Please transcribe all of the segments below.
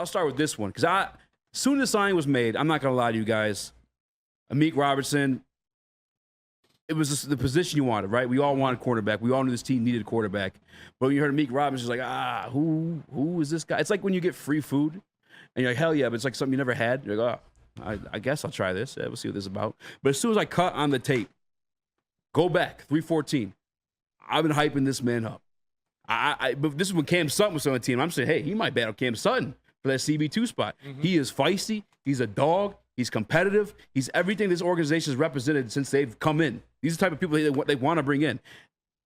I'll start with this one because as soon as the signing was made, I'm not gonna lie to you guys, Amik Robertson. It was just the position you wanted, right? We all wanted quarterback. We all knew this team needed a quarterback. But when you heard Amik Robertson, it's like, who is this guy? It's like when you get free food, and you're like, hell yeah, but it's like something you never had. You're like, I guess I'll try this. Yeah, we'll see what this is about. But as soon as I cut on the tape, go back, 314. I've been hyping this man up. But this is when Cam Sutton was on the team. I'm saying, hey, he might battle Cam Sutton for that CB2 spot. Mm-hmm. He is feisty. He's a dog. He's competitive. He's everything this organization has represented since they've come in. These are the type of people they want to bring in.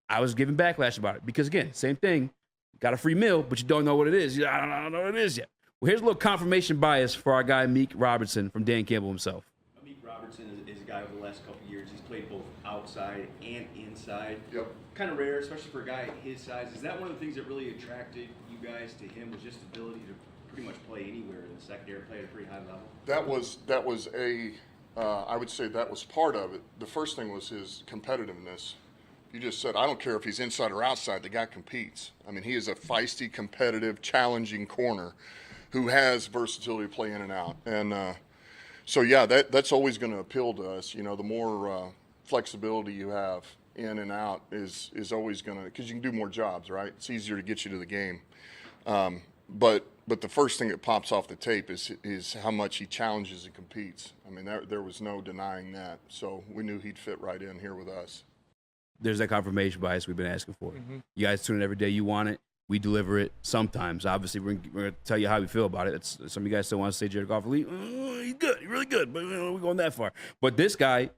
I was giving backlash about it because, again, same thing. Got a free meal, but you don't know what it is. I don't know what it is yet. Well, here's a little confirmation bias for our guy, Amik Robertson, from Dan Campbell himself. Amik Robertson is a guy over the last couple of years. He's played both outside and inside. Yep. Kind of rare, especially for a guy his size. Is that one of the things that really attracted you guys to him, was just the ability to pretty much play anywhere in the secondary, play at a pretty high level? That was I would say that was part of it. The first thing was his competitiveness. You just said, I don't care if he's inside or outside, the guy competes. I mean, he is a feisty, competitive, challenging corner who has versatility to play in and out. And so, yeah, that's always going to appeal to us. You know, the more flexibility you have in and out is always going to, because you can do more jobs, right? It's easier to get you to the game. But the first thing that pops off the tape is how much he challenges and competes. I mean, there was no denying that. So we knew he'd fit right in here with us. There's that confirmation bias we've been asking for. Mm-hmm. You guys tune in every day. You want it. We deliver it sometimes. Obviously, we're going to tell you how we feel about it. Some of you guys still want to say Jared Goff elite. He's good. He's really good. But we're going that far. But this guy,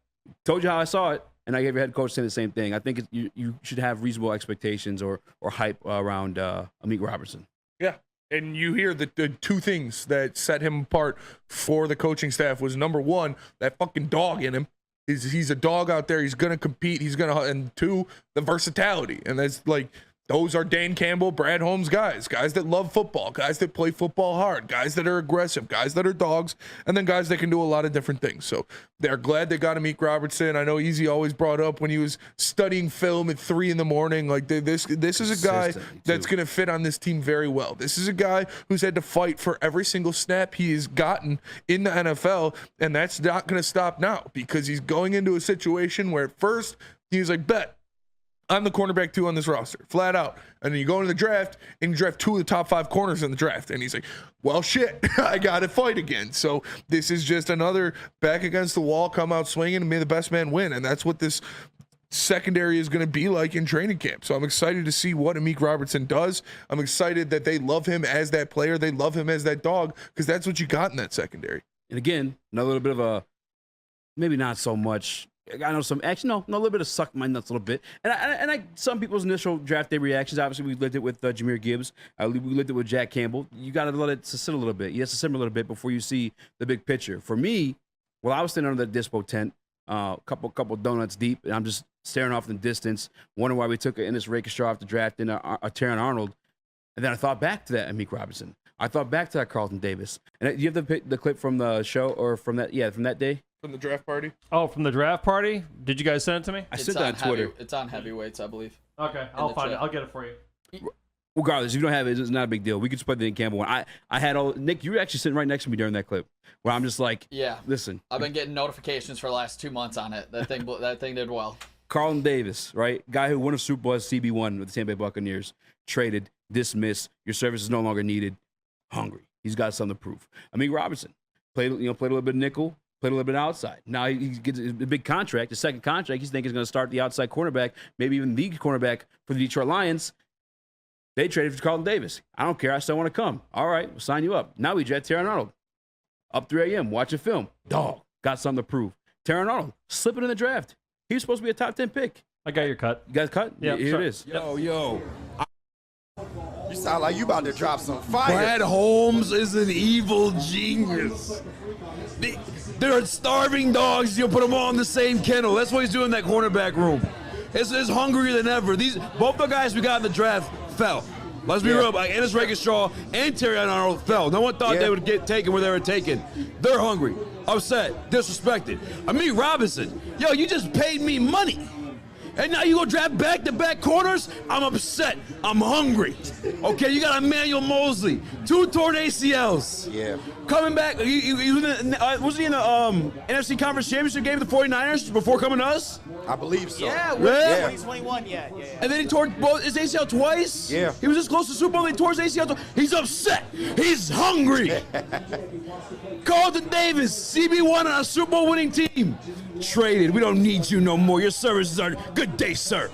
told you how I saw it, and I gave your head coach saying the same thing. I think you should have reasonable expectations or hype around Amik Robertson. Yeah. And you hear the two things that set him apart for the coaching staff was, number one, that fucking dog in him. He's a dog out there. He's going to compete. And two, the versatility. And that's like, those are Dan Campbell, Brad Holmes guys that love football, guys that play football hard, guys that are aggressive, guys that are dogs, and then guys that can do a lot of different things. So they're glad they got Amik Robertson. I know Easy always brought up when he was studying film at 3 a.m, like this is a guy that's going to fit on this team very well. This is a guy who's had to fight for every single snap he has gotten in the NFL, and that's not going to stop now because he's going into a situation where at first he was like, bet, I'm the cornerback 2 on this roster, flat out. And then you go into the draft, and you draft 2 of the top 5 corners in the draft. And he's like, well, shit, I got to fight again. So this is just another back against the wall, come out swinging, and may the best man win. And that's what this secondary is going to be like in training camp. So I'm excited to see what Amik Robertson does. I'm excited that they love him as that player. They love him as that dog because that's what you got in that secondary. And again, another little bit of a, maybe not so much, I know some, actually, no, a little bit of suck my nuts a little bit. And some people's initial draft day reactions, obviously, we lived it with Jahmyr Gibbs. We lived it with Jack Campbell. You got to let it sit a little bit. You have to simmer a little bit before you see the big picture. For me, while I was standing under the dispo tent, couple donuts deep, and I'm just staring off in the distance, wondering why we took Ennis Rakestraw off the draft in Terran Arnold. And then I thought back to that Amik Robertson. I thought back to that Carlton Davis. And do you have the clip from the show or from that day? From the draft party? Oh, from the draft party? Did you guys send it to me? I sent that on Twitter. It's on heavyweights, I believe. Okay, I'll find it. I'll get it for you. Regardless, if you don't have it, it's not a big deal. We could split the Dan Campbell one. I had all Nick. You were actually sitting right next to me during that clip, where I'm just like, yeah, listen. I've been getting notifications for the last 2 months on it. That thing did well. Carlton Davis, right, guy who won a Super Bowl as CB1 with the Tampa Bay Buccaneers, traded, dismissed. Your service is no longer needed. Hungry. He's got something to prove. Amik Robertson played a little bit of nickel. Played a little bit outside. Now he gets a big contract, his second contract. He's thinking he's going to start the outside cornerback, maybe even the cornerback for the Detroit Lions. They traded for Carlton Davis. I don't care. I still want to come. All right, we'll sign you up. Now we jet Terran Arnold. Up 3 a.m., watching film. Dog, got something to prove. Terran Arnold, slipping in the draft. He was supposed to be a top 10 pick. I got your cut. You guys cut? Yeah, Here sure. it is. Yo. You sound like you about to drop some fire. Brad Holmes is an evil genius. They're starving dogs. You put them all in the same kennel. That's what he's doing in that cornerback room. It's hungrier than ever. Both the guys we got in the draft fell. Let's be real. Like Ennis Rakestraw and Terry Arnold fell. No one thought they would get taken where they were taken. They're hungry, upset, disrespected. Amik Robinson, yo, you just paid me money. And now you go draft back-to-back corners? I'm upset. I'm hungry. Okay, you got Emmanuel Mosley, 2 torn ACLs. Yeah. Coming back, wasn't he in the NFC Conference Championship game with the 49ers before coming to us? I believe so. Yeah, Yeah. 2021, yeah. And then he tore both his ACL twice? Yeah. He was this close to Super Bowl, he tore his ACL twice. He's upset. He's hungry. Carlton Davis, CB1 on a Super Bowl winning team. Traded. We don't need you no more. Your services are good day, sir.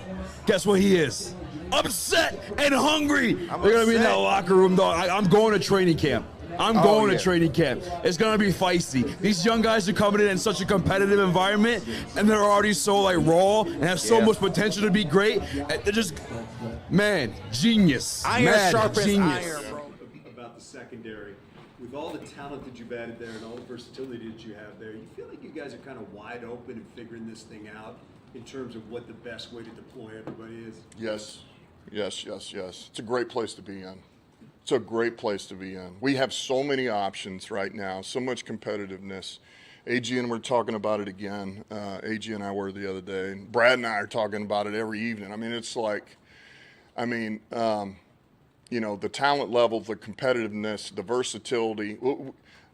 Guess what he is? Upset and hungry. They're going to be in that locker room, dog. I'm going to training camp. I'm going to training camp. It's going to be feisty. These young guys are coming in such a competitive environment, and they're already so like raw and have so much potential to be great. They're just, man, genius. Iron sharpens genius. iron, bro. About the secondary, with all the talent that you've added there and all the versatility that you have there, you feel like you guys are kind of wide open and figuring this thing out in terms of what the best way to deploy everybody is? Yes. It's a great place to be in. It's a great place to be in. We have so many options right now, so much competitiveness. AG and we're talking about it again. AG and I were the other day. Brad and I are talking about it every evening. I mean, it's like, you know, the talent level, the competitiveness, the versatility.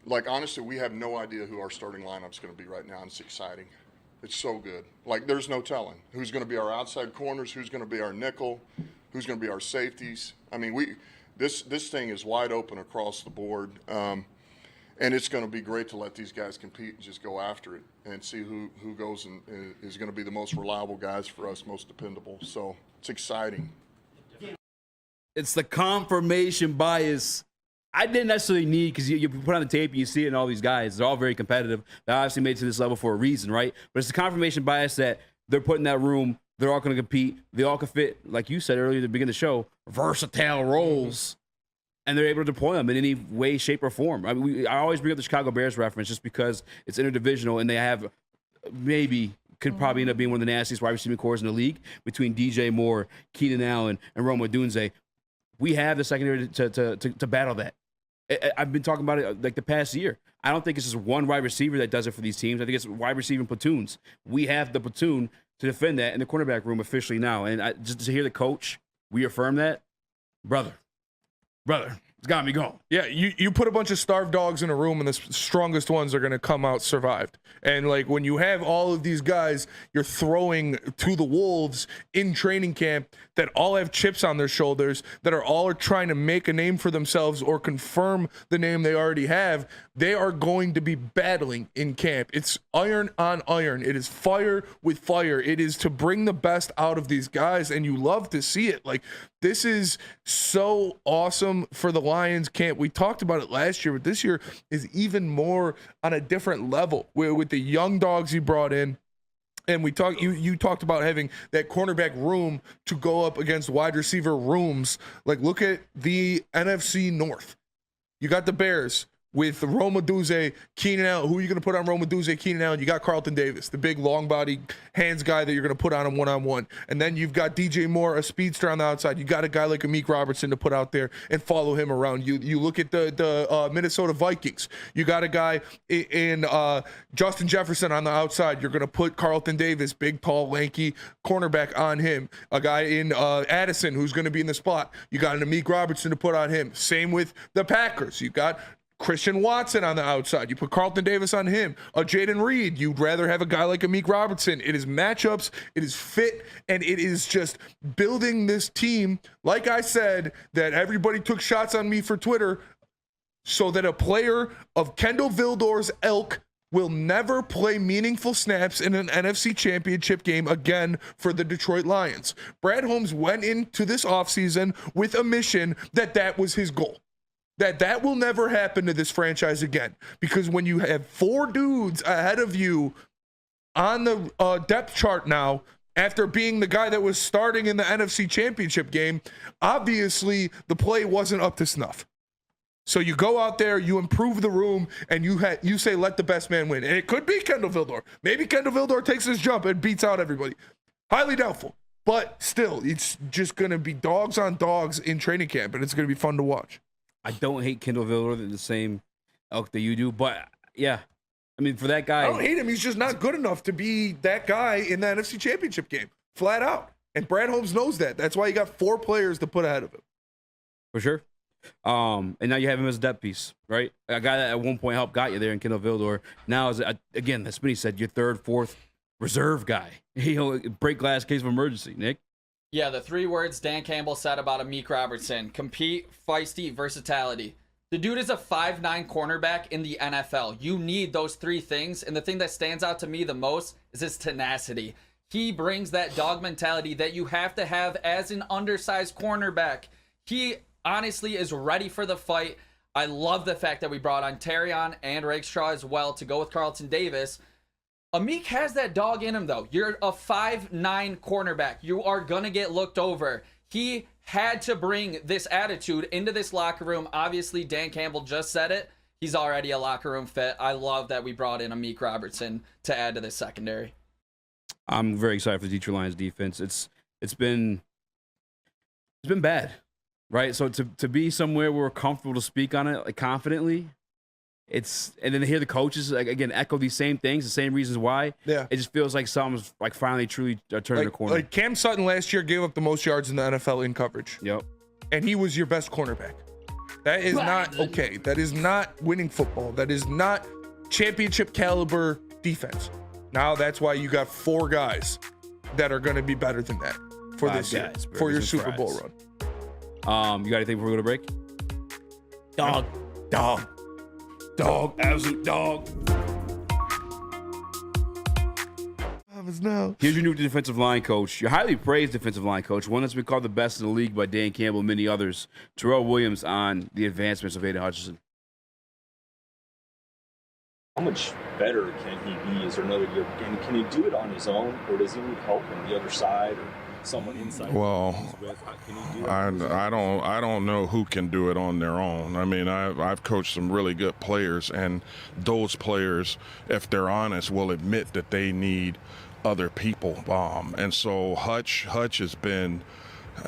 Like, honestly, we have no idea who our starting lineup's going to be right now, and it's exciting. It's so good. Like, there's no telling who's going to be our outside corners, who's going to be our nickel, who's going to be our safeties. I mean, this thing is wide open across the board, and it's going to be great to let these guys compete and just go after it and see who goes and is going to be the most reliable guys for us, most dependable. So it's exciting. It's the confirmation bias. I didn't necessarily need, because you put on the tape and you see it in all these guys. They're all very competitive. They obviously made it to this level for a reason, right? But it's the confirmation bias that they're put in that room. They're all going to compete. They all can fit, like you said earlier at the beginning of the show, versatile roles. And they're able to deploy them in any way, shape, or form. I mean, I always bring up the Chicago Bears reference just because it's interdivisional and they have could probably end up being one of the nastiest wide receiving cores in the league between DJ Moore, Keenan Allen, and Rome Odunze. We have the secondary to battle that. I've been talking about it like the past year. I don't think it's just one wide receiver that does it for these teams. I think it's wide receiving platoons. We have the platoon to defend that in the cornerback room officially now. And just to hear the coach reaffirm that, brother, it's got me going. Yeah, you put a bunch of starved dogs in a room, and the strongest ones are going to come out survived. And like when you have all of these guys you're throwing to the wolves in training camp that all have chips on their shoulders, that are all trying to make a name for themselves or confirm the name they already have, they are going to be battling in camp. It's iron on iron. It is fire with fire. It is to bring the best out of these guys, and you love to see it. Like, this is so awesome for the Lions camp. We talked about it last year, but this year is even more on a different level with the young dogs you brought in. And we talked. You talked about having that cornerback room to go up against wide receiver rooms. Like, look at the NFC North. You got the Bears with Rome Odunze, Keenan Allen. Who are you going to put on Rome Odunze, Keenan Allen? You got Carlton Davis, the big long body hands guy that you're going to put on him one-on-one. And then you've got DJ Moore, a speedster on the outside. You got a guy like Amon-Ra Robertson to put out there and follow him around. You look at the Minnesota Vikings. You got a guy in Justin Jefferson on the outside. You're going to put Carlton Davis, big, tall, lanky cornerback on him. A guy in Addison who's going to be in the spot. You got an Amon-Ra Robertson to put on him. Same with the Packers. You got Christian Watson on the outside. You put Carlton Davis on him. Jaden Reed. You'd rather have a guy like Amon-Ra Robertson. It is matchups. It is fit. And it is just building this team. Like I said, that everybody took shots on me for Twitter, so that a player of Kendall Vildor's ilk will never play meaningful snaps in an NFC championship game again for the Detroit Lions. Brad Holmes went into this offseason with a mission that was his goal. That will never happen to this franchise again. Because when you have 4 dudes ahead of you on the depth chart now, after being the guy that was starting in the NFC Championship game, obviously the play wasn't up to snuff. So you go out there, you improve the room, and you say, let the best man win. And it could be Kendall Vildor. Maybe Kendall Vildor takes his jump and beats out everybody. Highly doubtful. But still, it's just going to be dogs on dogs in training camp, and it's going to be fun to watch. I don't hate Kendall Vildor the same elk that you do, but yeah, I mean, for that guy, I don't hate him. He's just not good enough to be that guy in the NFC Championship game. flat out. And Brad Holmes knows that. That's why he got 4 players to put ahead of him. For sure. And now you have him as a depth piece, right? A guy that at one point helped got you there in Kendall Vildor. Now, is again, as Smitty said, your 3rd, 4th reserve guy. Break glass case of emergency, Nick. Yeah, the 3 words Dan Campbell said about Amik Robertson: compete, feisty, versatility. The dude is a 5'9" cornerback in the NFL. You need those 3 things, and the thing that stands out to me the most is his tenacity. He brings that dog mentality that you have to have as an undersized cornerback. He honestly is ready for the fight. I love the fact that we brought on Terrion and Rakestraw as well to go with Carlton Davis. Amik has that dog in him, though. You're a 5'9" cornerback. You are going to get looked over. He had to bring this attitude into this locker room. Obviously, Dan Campbell just said it. He's already a locker room fit. I love that we brought in Amik Robertson to add to this secondary. I'm very excited for the Detroit Lions defense. It's been bad, right? So to be somewhere where we're comfortable to speak on it like confidently, and then to hear the coaches again echo these same things, the same reasons why. Yeah, it just feels like something's like finally truly turning the corner. Like Cam Sutton last year gave up the most yards in the NFL in coverage. Yep, and he was your best cornerback. That is not okay. That is not winning football. That is not championship caliber defense. Now that's why you got 4 guys that are going to be better than that for this year, for your Super Bowl run. You got anything before we go to break? Dog, absolute dog. Now. Here's your new defensive line coach, your highly praised defensive line coach, one that's been called the best in the league by Dan Campbell and many others. Terrell Williams on the advancements of Aiden Hutchinson. How much better can he be? Is there another year? Can he do it on his own, or does he need help on the other side or someone inside? Well, I don't know who can do it on their own. I mean, I've coached some really good players, and those players, if they're honest, will admit that they need other people. And so Hutch has been.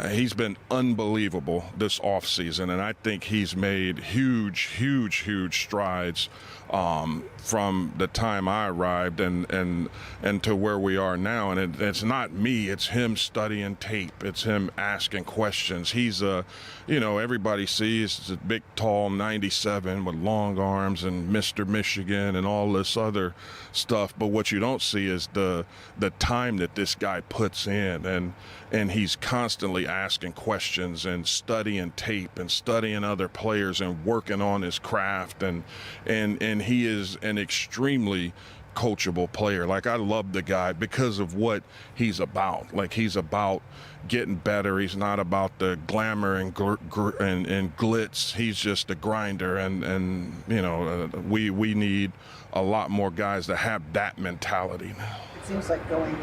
He's been unbelievable this offseason, and I think he's made huge strides from the time I arrived and to where we are now. And it's not me, it's him studying tape. It's him asking questions. He's everybody sees a big, tall 97 with long arms and Mr. Michigan and all this other stuff. But what you don't see is the time that this guy puts in, and he's constantly asking questions and studying tape and studying other players and working on his craft, and he is an extremely coachable player. Like, I love the guy because of what he's about. Like, he's about getting better. He's not about the glamour and glitz. He's just a grinder, and we need a lot more guys that have that mentality. It seems like going.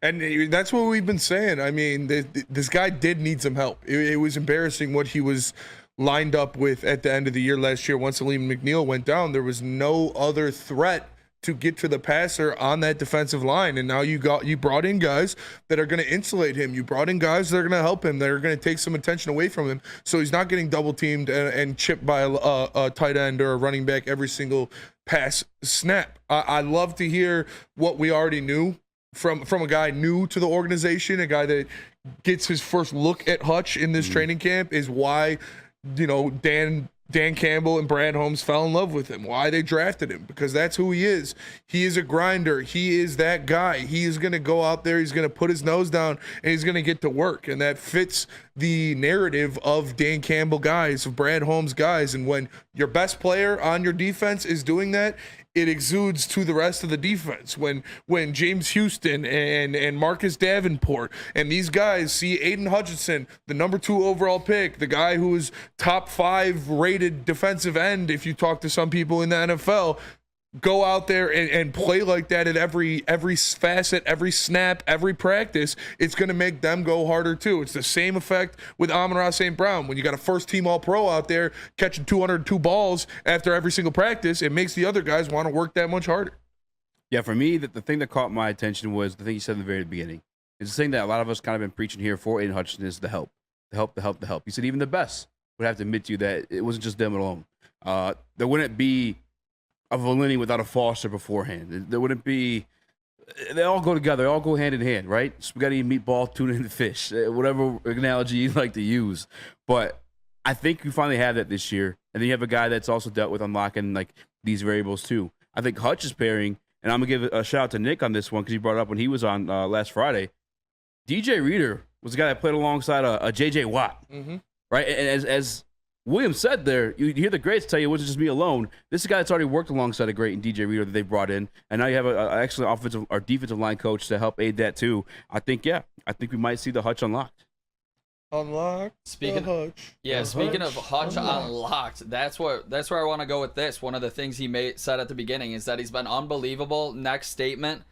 And that's what we've been saying. I mean, this guy did need some help. It was embarrassing what he was lined up with at the end of the year last year. Once Aleem McNeil went down, there was no other threat to get to the passer on that defensive line. And now you brought in guys that are going to insulate him. You brought in guys that are going to help him, that are going to take some attention away from him, so he's not getting double teamed and chipped by a tight end or a running back every single pass snap. I love to hear what we already knew from a guy new to the organization, a guy that gets his first look at Hutch in this training camp, is why, Dan Campbell and Brad Holmes fell in love with him, why they drafted him, because that's who he is. He is a grinder. He is that guy. He is going to go out there, he's going to put his nose down, and he's going to get to work. And that fits the narrative of Dan Campbell guys, of Brad Holmes guys. And when your best player on your defense is doing that, it exudes to the rest of the defense. When James Houston and Marcus Davenport and these guys see Aiden Hutchinson, the number 2 overall pick, the guy who is top 5 rated defensive end, if you talk to some people in the NFL, go out there and play like that at every facet, every snap, every practice, it's going to make them go harder too. It's the same effect with Amon-Ra St. Brown. When you got a first-team All-Pro out there catching 202 balls after every single practice, it makes the other guys want to work that much harder. Yeah, for me, the thing that caught my attention was the thing you said in the very beginning. It's the thing that a lot of us kind of been preaching here for Aiden Hutchinson is the help. You said even the best would have to admit to you that it wasn't just them alone. There wouldn't be a Valeni without a Foster beforehand. There wouldn't be they all go together. They all go hand in hand, right? Spaghetti, meatball, tuna, and fish, whatever analogy you'd like to use. But I think you finally have that this year. And then you have a guy that's also dealt with unlocking like these variables too. I think Hutch is pairing, and I'm going to give a shout out to Nick on this one because he brought it up when he was on last Friday. DJ Reader was the guy that played alongside a J.J. Watt, right? And as William said there, you hear the greats tell you it wasn't just me alone. This is a guy that's already worked alongside a great in DJ Reader that they brought in, and now you have an excellent offensive or defensive line coach to help aid that too. I think we might see the Hutch unlocked. Speaking of Hutch unlocked, that's where I want to go with this. One of the things he said at the beginning is that he's been unbelievable. Next statement,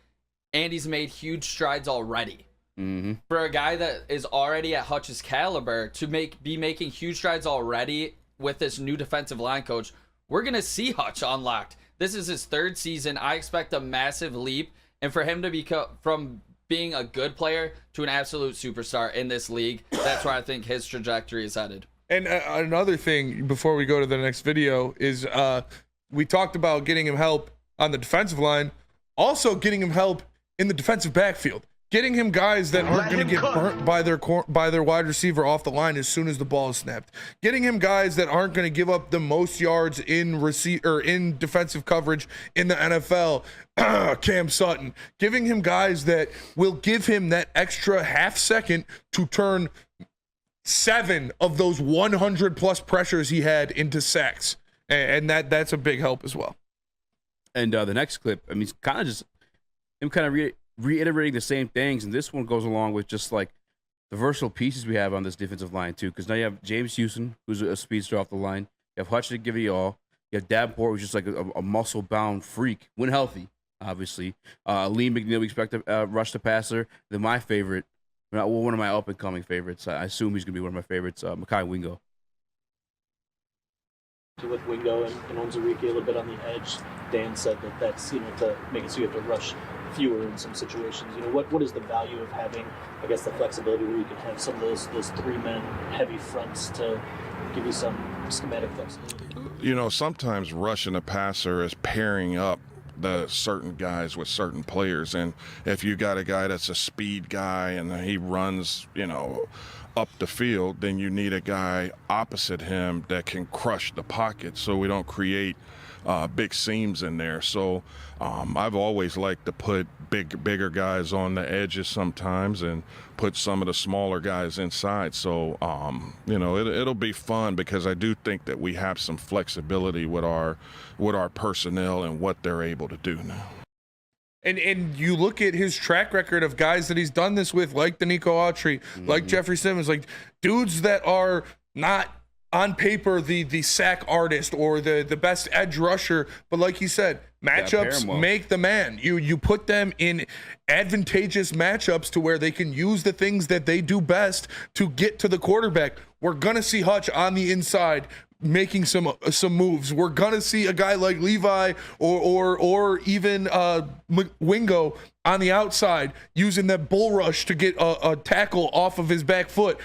and he's made huge strides already. For a guy that is already at Hutch's caliber to be making huge strides already with this new defensive line coach, we're gonna see Hutch unlocked. This is his 3rd season. I expect a massive leap, and for him to become from being a good player to an absolute superstar in this league, that's where I think his trajectory is headed. And another thing before we go to the next video is we talked about getting him help on the defensive line, also getting him help in the defensive backfield. Getting him guys that aren't going to get burnt by their wide receiver off the line as soon as the ball is snapped. Getting him guys that aren't going to give up the most yards in defensive coverage in the NFL. Cam Sutton. Giving him guys that will give him that extra half second to turn 7 of those 100+ pressures he had into sacks, and that's a big help as well. And the next clip, I mean, it's kind of just him reiterating the same things, and this one goes along with just like the versatile pieces we have on this defensive line too, because now you have James Houston, who's a speedster off the line. You have Hutch to give you all. You have Davenport, who's just like a muscle-bound freak when healthy, obviously. Lee McNeil, we expect to rush the passer. Then my favorite, one of my up-and-coming favorites, I assume he's going to be one of my favorites, Mekhi Wingo. With Wingo and Onwuzurike a little bit on the edge, Dan said that's to make it so you have to rush fewer in some situations. What is the value of having, I guess, the flexibility where you can have some of those 3-man heavy fronts to give you some schematic flexibility? Sometimes rushing a passer is pairing up the certain guys with certain players, and if you got a guy that's a speed guy and he runs, up the field, then you need a guy opposite him that can crush the pocket so we don't create big seams in there. So I've always liked to put bigger guys on the edges sometimes and put some of the smaller guys inside. So it'll be fun because I do think that we have some flexibility with our personnel and what they're able to do now. And you look at his track record of guys that he's done this with, like the Nico Autry, like Jeffrey Simmons, like dudes that are not on paper the sack artist or the best edge rusher, but like he said, matchups make the man. You put them in advantageous matchups to where they can use the things that they do best to get to the quarterback. We're gonna see Hutch on the inside making some moves. We're gonna see a guy like Levi or even Wingo on the outside using that bull rush to get a tackle off of his back foot.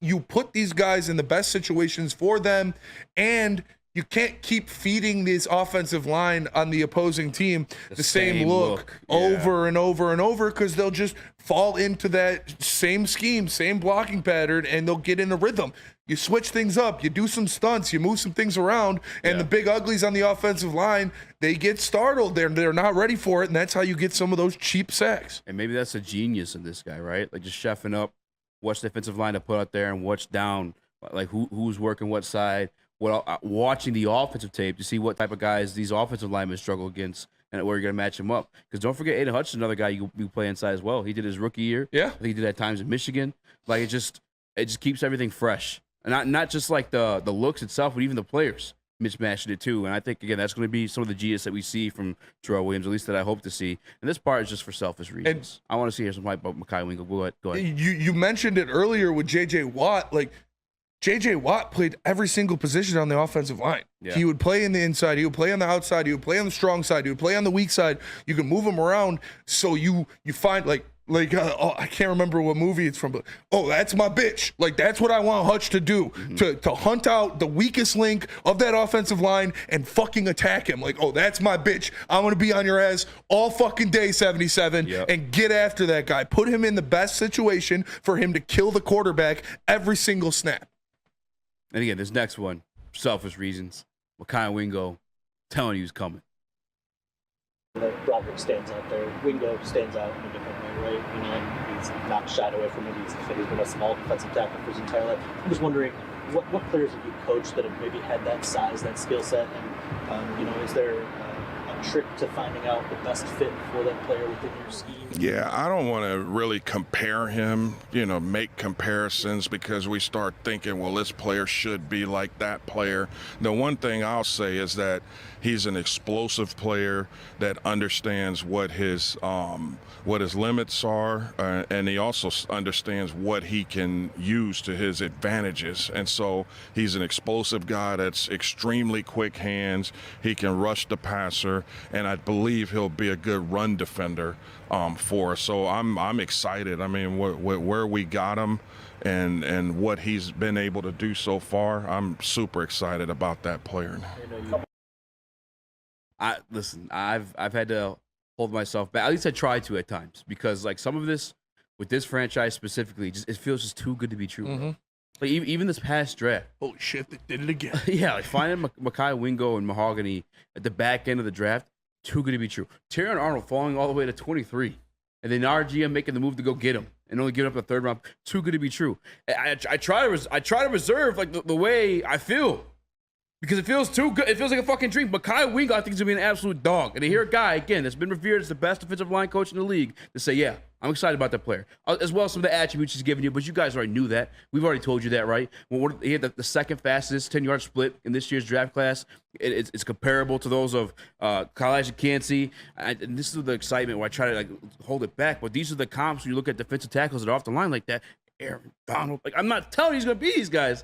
You put these guys in the best situations for them, and you can't keep feeding this offensive line on the opposing team the same look over and over and over, because they'll just fall into that same scheme, same blocking pattern, and they'll get in a rhythm. You switch things up, you do some stunts, you move some things around, and the big uglies on the offensive line, they get startled. They're not ready for it, and that's how you get some of those cheap sacks. And maybe that's a genius in this guy, right? Like just chefing up what's the defensive line to put out there and what's down, like who's working what side. Watching the offensive tape to see what type of guys these offensive linemen struggle against and where you're going to match them up. Because don't forget, Aiden Hutchinson, another guy you play inside as well. He did his rookie year. Yeah. I think he did at times in Michigan. Like it just keeps everything fresh. And not just like the looks itself, but even the players mismatching it too. And I think, again, that's going to be some of the genius that we see from Terrell Williams, at least that I hope to see. And this part is just for selfish reasons. I want to see some hype about Mekhi Wingo. Go ahead. You mentioned it earlier with J.J. Watt. Like, J.J. Watt played every single position on the offensive line. Yeah. He would play in the inside. He would play on the outside. He would play on the strong side. He would play on the weak side. You can move him around. So you find, like Like, I can't remember what movie it's from, but that's my bitch. Like, that's what I want Hutch to do, to hunt out the weakest link of that offensive line and fucking attack him. Like, that's my bitch. I want to be on your ass all fucking day, 77, and get after that guy. Put him in the best situation for him to kill the quarterback every single snap. And again, this next one, selfish reasons. Mekhi Wingo telling you he's coming. Broderick stands out there. Wingo stands out in a different way, right? And he's not shied away from it. He's been a small defensive tackle for his entire life. I'm just wondering, what players have you coached that have maybe had that size, that skill set? And, is there a trick to finding out the best fit for that player within your scheme? Yeah, I don't want to really compare him, make comparisons because we start thinking, well, this player should be like that player. The one thing I'll say is that he's an explosive player that understands what his limits are, and he also understands what he can use to his advantages. And so he's an explosive guy that's extremely quick hands. He can rush the passer, and I believe he'll be a good run defender for us. So I'm excited. I mean, where we got him and what he's been able to do so far, I'm super excited about that player. I've had to hold myself back. At least I try to at times, because like some of this with this franchise specifically, it feels just too good to be true. Mm-hmm. Like even this past draft. Holy shit, they did it again. Yeah, like finding Mekhi Wingo and Mahogany at the back end of the draft, too good to be true. Terron Arnold falling all the way to 23, and then our GM making the move to go get him and only giving up the third round, too good to be true. I try to reserve like the way I feel, because it feels too good. It feels like a fucking dream. Mekhi Wingo, I think, is going to be an absolute dog. And to hear a guy, again, that's been revered as the best defensive line coach in the league, to say, yeah, I'm excited about that player, as well as some of the attributes he's given you. But you guys already knew that. We've already told you that, right? Well, he had the second fastest 10-yard split in this year's draft class. It's comparable to those of Kalijah Kancey. And this is the excitement where I try to hold it back. But these are the comps when you look at defensive tackles that are off the line like that. Aaron Donald. I'm not telling you he's going to be these guys,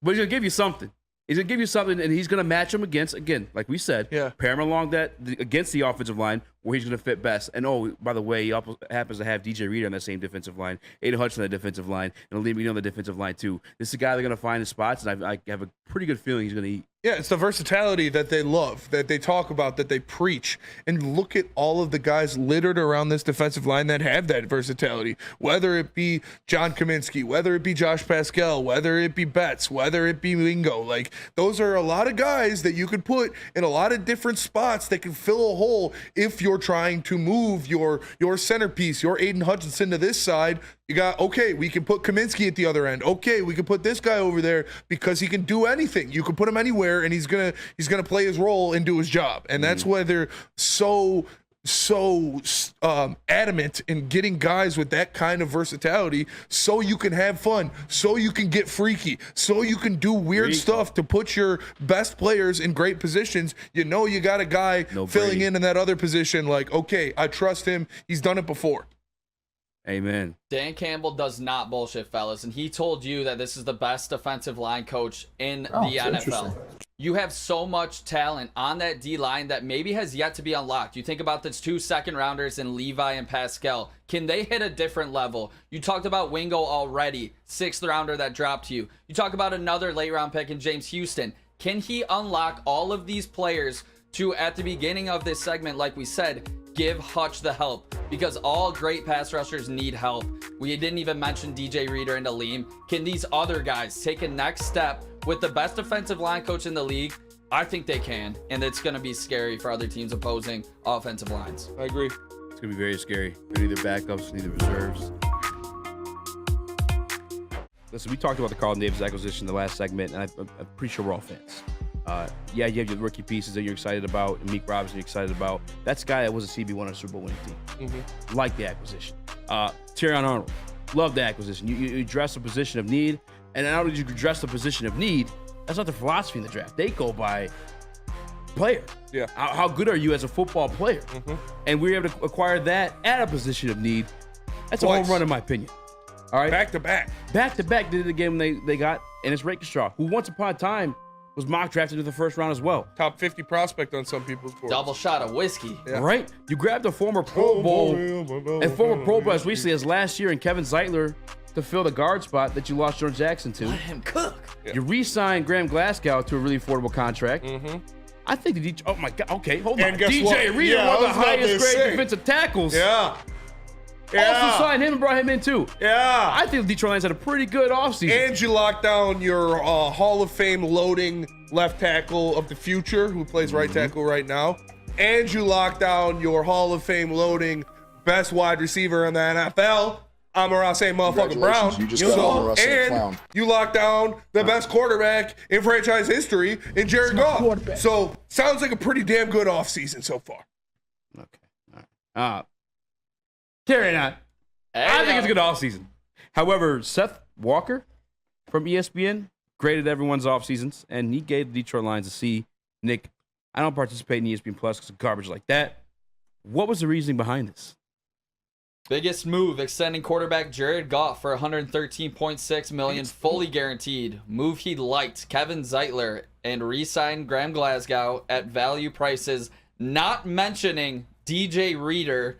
but he's going to give you something. He's going to give you something, and he's going to match him against, again, like we said, pair him along against the offensive line where he's going to fit best. And, by the way, he happens to have DJ Reader on that same defensive line, Aiden Hutchinson on the defensive line, and Lee on the defensive line, too. This is a guy they're going to find in spots, and I have a pretty good feeling he's going to eat. Yeah, it's the versatility that they love, that they talk about, that they preach. And look at all of the guys littered around this defensive line that have that versatility, whether it be John Kaminsky, whether it be Josh Pascal, whether it be Betts, whether it be Wingo. Like, those are a lot of guys that you could put in a lot of different spots that can fill a hole if you're trying to move your centerpiece, your Aiden Hutchinson to this side. You got, okay, we can put Kaminsky at the other end. Okay, we can put this guy over there because he can do anything. You can put him anywhere, and he's gonna play his role and do his job. And that's why they're so adamant in getting guys with that kind of versatility, so you can have fun, so you can get freaky, so you can do weird stuff to put your best players in great positions. You got a guy filling in that other position. Like, okay, I trust him. He's done it before. Amen. Dan Campbell does not bullshit, fellas, and he told you that this is the best defensive line coach in the NFL. You have so much talent on that D-line that maybe has yet to be unlocked. You think about those 2 second-rounders in Levi and Pascal. Can they hit a different level? You talked about Wingo already, 6th-rounder that dropped to you. You talk about another late-round pick in James Houston. Can he unlock all of these players to, at the beginning of this segment, like we said, give Hutch the help? Because all great pass rushers need help. We didn't even mention DJ Reader and Aleem. Can these other guys take a next step with the best defensive line coach in the league? I think they can, and it's going to be scary for other teams opposing offensive lines. I agree. It's going to be very scary. Neither backups, neither reserves. Listen, we talked about the Carlton Davis acquisition in the last segment, and I'm pretty sure we're all fans. You have your rookie pieces that you're excited about, and Meek Robinson you're excited about. That's a guy that was a CB1 on a Super Bowl winning team. Mm-hmm. Like the acquisition. Terron Arnold, love the acquisition. You address a position of need, and not only did you address the position of need, that's not the philosophy in the draft. They go by player. Yeah. How good are you as a football player? Mm-hmm. And we were able to acquire that at a position of need. That's a home run in my opinion. All right. Back to back. Back to back did it again when they got Ennis Rakestraw, who once upon a time was mock drafted to the first round as well. Top 50 prospect on some people's boards. Double shot of whiskey. Yeah. Right? You grabbed a former Pro Bowl and former Pro Bowl as recently as last year and Kevin Zeitler to fill the guard spot that you lost Jordan Jackson to. Let him cook. Yeah. You re-signed Graham Glasgow to a really affordable contract. I think the DJ. Oh my God. Okay, hold And on. guess DJ what? Reader, Yeah, one of I the was about to highest grade say. defensive tackles. Yeah. Also signed him and brought him in too. Yeah. I think the Detroit Lions had a pretty good offseason. And you lock down your Hall of Fame loading left tackle of the future, who plays right tackle right now. And you lock down your Hall of Fame loading best wide receiver in the NFL, Amon-Ra St. Motherfucking Brown. You just got Amon-Ra St. Clown. You lock down the best quarterback in franchise history in Jared Goff. So sounds like a pretty damn good offseason so far. Okay. All right. Carrying on. I think it's a good offseason. However, Seth Walker from ESPN graded everyone's offseasons, and he gave the Detroit Lions a C. Nick, I don't participate in ESPN Plus because of garbage like that. What was the reasoning behind this? Biggest move, extending quarterback Jared Goff for $113.6 million, fully guaranteed. Move he liked, Kevin Zeitler, and re-signed Graham Glasgow at value prices, not mentioning DJ Reader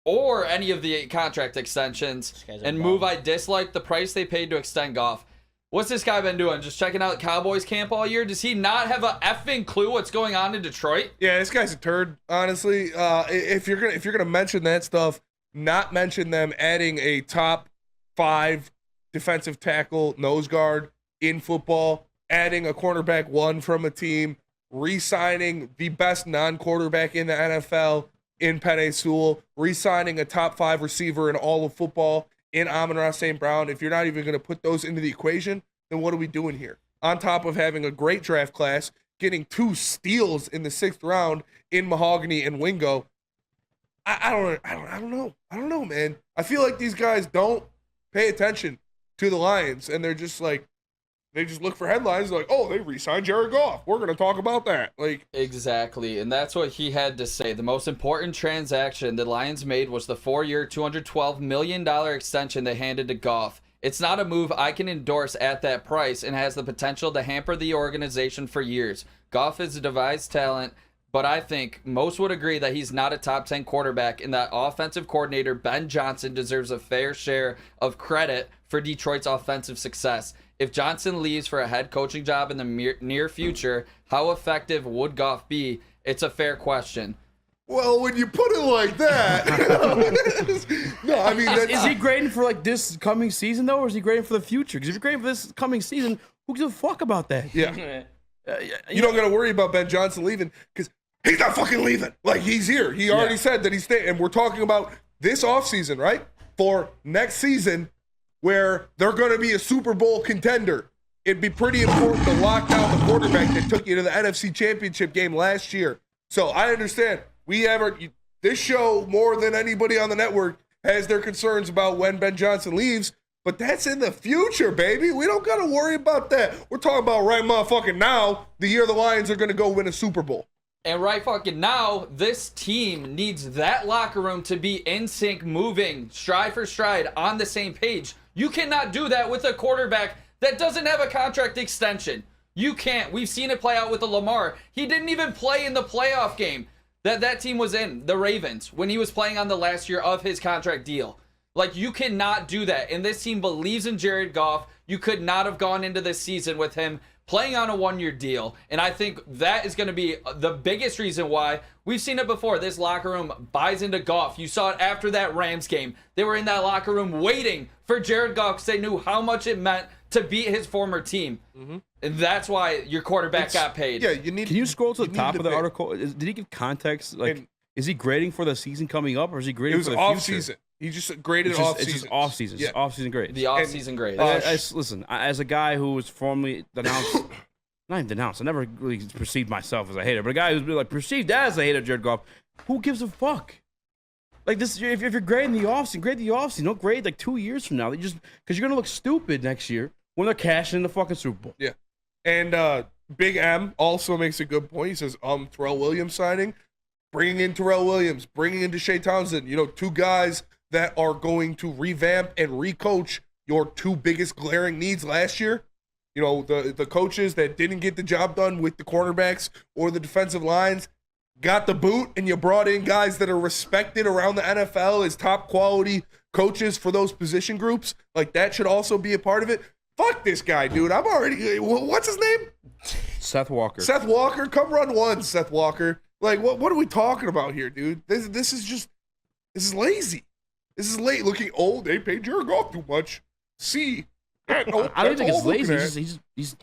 or any of the contract extensions. And move I disliked, the price they paid to extend Goff. What's this guy been doing? Just checking out Cowboys camp all year? Does he not have a effing clue what's going on in Detroit? Yeah, this guy's a turd, honestly. If you're gonna mention that stuff, not mention them adding a top 5 defensive tackle nose guard in football, adding a cornerback 1 from a team, re-signing the best non-quarterback in the NFL in Penei Sewell, re-signing a top 5 receiver in all of football in Amon-Ra St. Brown. If you're not even going to put those into the equation, then what are we doing here? On top of having a great draft class, getting 2 steals in the 6th round in Mahogany and Wingo, I don't know, man. I feel like these guys don't pay attention to the Lions, and they're just like, they just look for headlines like, oh, they re-signed Jared Goff. We're going to talk about that. Like, exactly, and that's what he had to say. The most important transaction the Lions made was the 4-year, $212 million extension they handed to Goff. It's not a move I can endorse at that price and has the potential to hamper the organization for years. Goff is a devised talent, but I think most would agree that he's not a top 10 quarterback, and that offensive coordinator Ben Johnson deserves a fair share of credit for Detroit's offensive success. If Johnson leaves for a head coaching job in the near future, how effective would Goff be? It's a fair question. well, when you put it like that, no, I mean, Is he grading for like this coming season though, or is he grading for the future? Because if you're grading for this coming season, who gives a fuck about that? yeah. You don't got to worry about Ben Johnson leaving because he's not fucking leaving. Like, he's here. He already said that he's staying. And we're talking about this offseason, right? For next season, where they're going to be a Super Bowl contender. It'd be pretty important to lock down the quarterback that took you to the NFC Championship game last year. So I understand. This show, more than anybody on the network, has their concerns about when Ben Johnson leaves. But that's in the future, baby. We don't got to worry about that. We're talking about right motherfucking now, the year the Lions are going to go win a Super Bowl. And right fucking now, this team needs that locker room to be in sync, moving, stride for stride, on the same page. You cannot do that with a quarterback that doesn't have a contract extension. You can't. We've seen it play out with the Lamar. He didn't even play in the playoff game that team was in, the Ravens, when he was playing on the last year of his contract deal. Like, you cannot do that. And this team believes in Jared Goff. You could not have gone into this season with him playing on a 1-year deal. And I think that is going to be the biggest reason why. We've seen it before. This locker room buys into Goff. You saw it after that Rams game. They were in that locker room waiting for Jared Goff because they knew how much it meant to beat his former team. Mm-hmm. And that's why your quarterback got paid. Yeah, you need. Can you scroll to the top of the article? Did he give context? Like, is he grading for the season coming up, or is he grading for the future? It was off-season. He just graded off-season. It's just off-season. Yeah. It's off-season grades. The off-season grades. Listen, as a guy who was formerly denounced, not even denounced, I never really perceived myself as a hater, but a guy who's been like perceived as a hater of Jared Goff, who gives a fuck? Like this, if you're grading the offseason, grade the offseason. Don't grade like 2 years from now. Because you're gonna look stupid next year when they're cashing in the fucking Super Bowl. Yeah. And Big M also makes a good point. He says, Terrell Williams signing, bringing in Terrell Williams, bringing in Deshae Townsend, 2 guys that are going to revamp and recoach your 2 biggest glaring needs last year. You know, the coaches that didn't get the job done with the cornerbacks or the defensive lines got the boot, and you brought in guys that are respected around the NFL as top quality coaches for those position groups. Like, that should also be a part of it. Fuck this guy, dude. I'm already, what's his name? Seth Walker. Seth Walker. Come run one, Seth Walker. Like, what are we talking about here, dude? This is lazy. This is late. Looking old. They paid Jared Goff too much. See. I don't think it's lazy. He's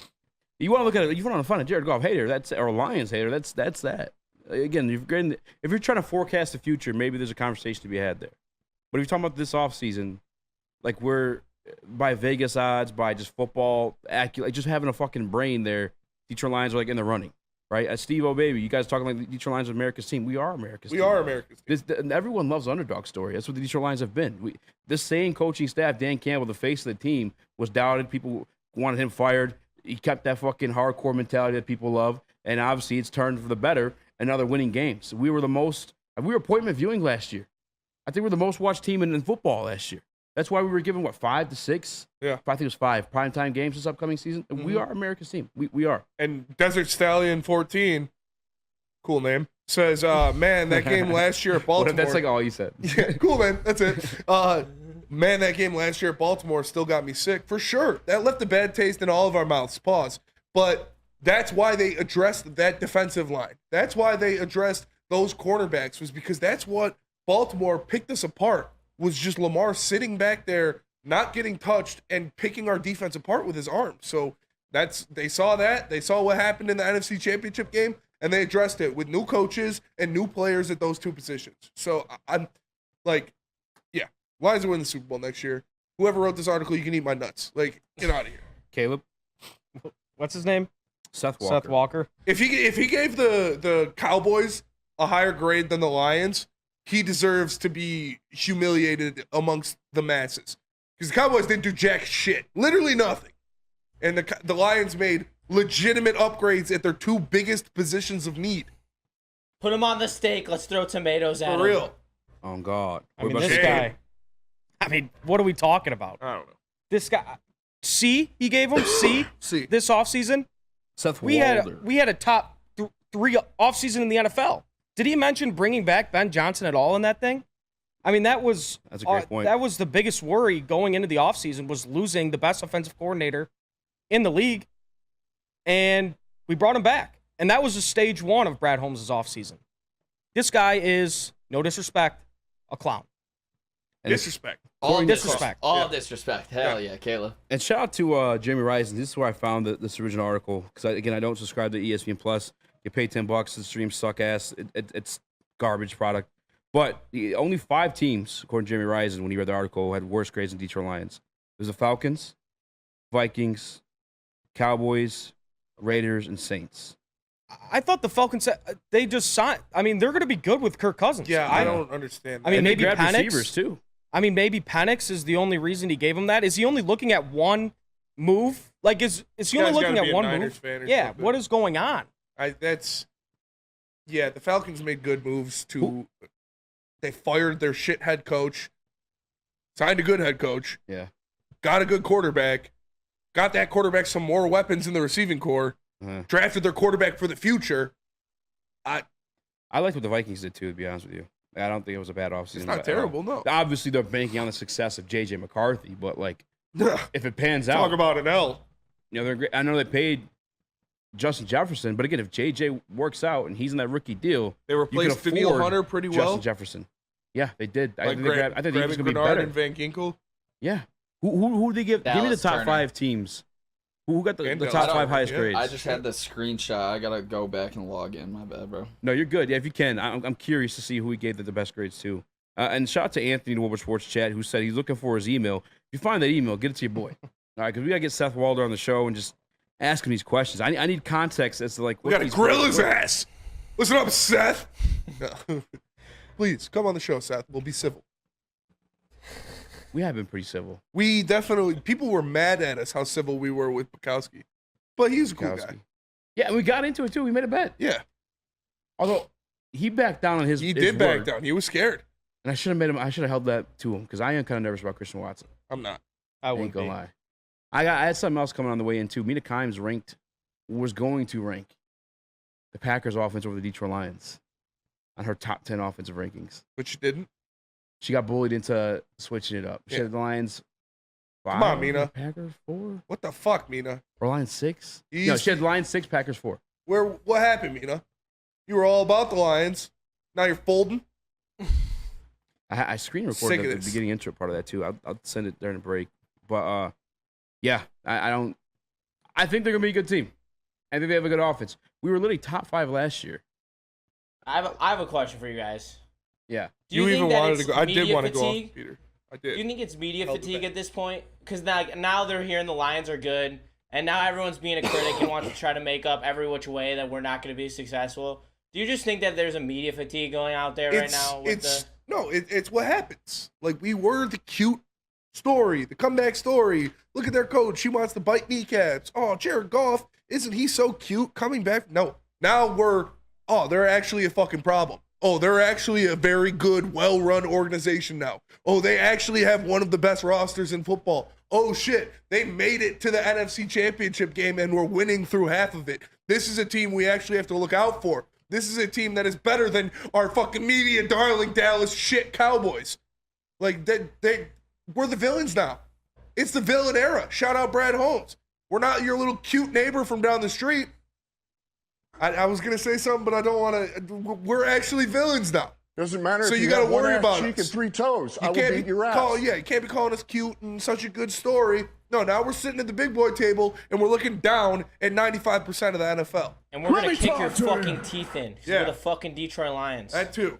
you want to look at it. You want to find a Jared Goff hater. Or a Lions hater. That's that. Again, if you're trying to forecast the future, maybe there's a conversation to be had there. But if you're talking about this offseason, like we're by Vegas odds, by just football accurate, like just having a fucking brain there, Detroit Lions are like in the running, right? As Steve O'Baby, you guys talking like the Detroit Lions are America's team. We are America's team. We are America's team. Everyone loves underdog story. That's what the Detroit Lions have been. This same coaching staff, Dan Campbell, the face of the team, was doubted. People wanted him fired. He kept that fucking hardcore mentality that people love, and obviously it's turned for the better. And now they're winning games. We were appointment viewing last year. I think we're the most watched team in football last year. That's why we were given, 5 to 6? Yeah. I think it was 5 primetime games this upcoming season. And we are America's team. We are. And Desert Stallion 14, cool name, says, man, that game last year at Baltimore. That's like all you said. Yeah, cool, man. That's it. Man, that game last year at Baltimore still got me sick. For sure. That left a bad taste in all of our mouths. Pause. But that's why they addressed that defensive line. That's why they addressed those cornerbacks, was because that's what Baltimore picked us apart, was just Lamar sitting back there, not getting touched, and picking our defense apart with his arms. So they saw that. They saw what happened in the NFC Championship game, and they addressed it with new coaches and new players at those two positions. So I'm like, yeah, Lions are winning the Super Bowl next year. Whoever wrote this article, you can eat my nuts. Like, get out of here. Caleb? What's his name? Seth Walker. If he gave the Cowboys a higher grade than the Lions, he deserves to be humiliated amongst the masses. Because the Cowboys didn't do jack shit. Literally nothing. And the Lions made legitimate upgrades at their two biggest positions of need. Put him on the steak. Let's throw tomatoes at him. For real. Oh, God. I mean, this guy. I mean, what are we talking about? I don't know. This guy. C, he gave him C. C. This offseason. Seth We Walker. had a top 3 offseason in the NFL. Did he mention bringing back Ben Johnson at all in that thing? I mean, that's a great point. That was the biggest worry going into the offseason, was losing the best offensive coordinator in the league. And we brought him back. And that was a stage 1 of Brad Holmes' offseason. This guy is, no disrespect, a clown. Disrespect. All disrespect. All disrespect. Hell yeah, Kayla. And shout out to Jamie Risen. This is where I found this original article. Because, I don't subscribe to ESPN Plus. You pay $10, the streams suck ass. It's garbage product. But only 5 teams, according to Jamie Risen, when he read the article, had worse grades than Detroit Lions. There's the Falcons, Vikings, Cowboys, Raiders, and Saints. I thought the Falcons, they just signed. I mean, they're going to be good with Kirk Cousins. Yeah, I don't understand that. I mean, and maybe they grabbed Penix. receivers, too. I mean, maybe Penix is the only reason he gave him that. Is he only looking at one move? Like, is he only looking at one move? Yeah, what is going on? The Falcons made good moves they fired their shit head coach, signed a good head coach, got a good quarterback, got that quarterback some more weapons in the receiving core, drafted their quarterback for the future. I liked what the Vikings did, too, to be honest with you. I don't think it was a bad offseason. It's not terrible, no. Obviously, they're banking on the success of J.J. McCarthy, but, like, if it pans out. Talk about an L. You know, they're great. I know they paid Justin Jefferson, but again, if J.J. works out and he's in that rookie deal, they replaced Daniil Hunter pretty well. Justin Jefferson. Yeah, they did. Like I think he was going to be Bernard better. and Van Ginkel. Yeah. Who did they give? Give me the top Turner. 5 teams. Who got the Dallas top 5 Turner, highest grades? I just had the screenshot. I gotta go back and log in. My bad, bro. No, you're good. Yeah, if you can, I'm curious to see who he gave the best grades to. And shout out to Anthony in the Woodward Sports Chat, who said he's looking for his email. If you find that email, get it to your boy. All right, because we gotta get Seth Walder on the show and just ask him these questions. I need context as to like. We gotta grill his ass. Listen up, Seth. Please come on the show, Seth. We'll be civil. We have been pretty civil. We definitely, people were mad at us how civil we were with Bukowski. But he's a cool guy. Yeah, and we got into it too. We made a bet. Yeah. Although he backed down on his He did back down. He was scared. And I should have held that to him because I am kind of nervous about Christian Watson. I'm not. I ain't gonna lie. I had something else coming on the way in too. Mina Kimes was going to rank the Packers offense over the Detroit Lions on her top 10 offensive rankings. But you didn't. She got bullied into switching it up. She had the Lions 5. Come on, Mina. Packers 4. What the fuck, Mina? Or Lions 6? No, she had Lions 6, Packers 4. What happened, Mina? You were all about the Lions. Now you're folding. I screen recorded the beginning intro part of that too. I'll send it during the break. But yeah, I think they're gonna be a good team. I think they have a good offense. We were literally top 5 last year. I have a question for you guys. Yeah. Do you think even that wanted it's to go. I did media want to go fatigue? off, Peter. I did. Do you think it's media Held it fatigue back. at this point? Because now they're hearing the Lions are good, and now everyone's being a critic and wants to try to make up every which way that we're not going to be successful. Do you just think that there's a media fatigue going out there right now? It's what happens. Like, we were the cute story, the comeback story. Look at their coach. He wants to bite kneecaps. Oh, Jared Goff, isn't he so cute coming back? No. Now they're actually a fucking problem. Oh, they're actually a very good, well-run organization now. Oh, they actually have one of the best rosters in football. Oh, shit. They made it to the NFC Championship game and we're winning through half of it. This is a team we actually have to look out for. This is a team that is better than our fucking media darling Dallas shit Cowboys. Like, we're the villains now. It's the villain era. Shout out Brad Holmes. We're not your little cute neighbor from down the street. I was going to say something, but I don't want to. We're actually villains now. Doesn't matter So if you got gotta one worry ass about cheek us. and 3 toes. I will can't beat be your ass. you can't be calling us cute and such a good story. No, now we're sitting at the big boy table and we're looking down at 95% of the NFL. And we're going to kick your fucking teeth in. 'Cause we're the fucking Detroit Lions. That too.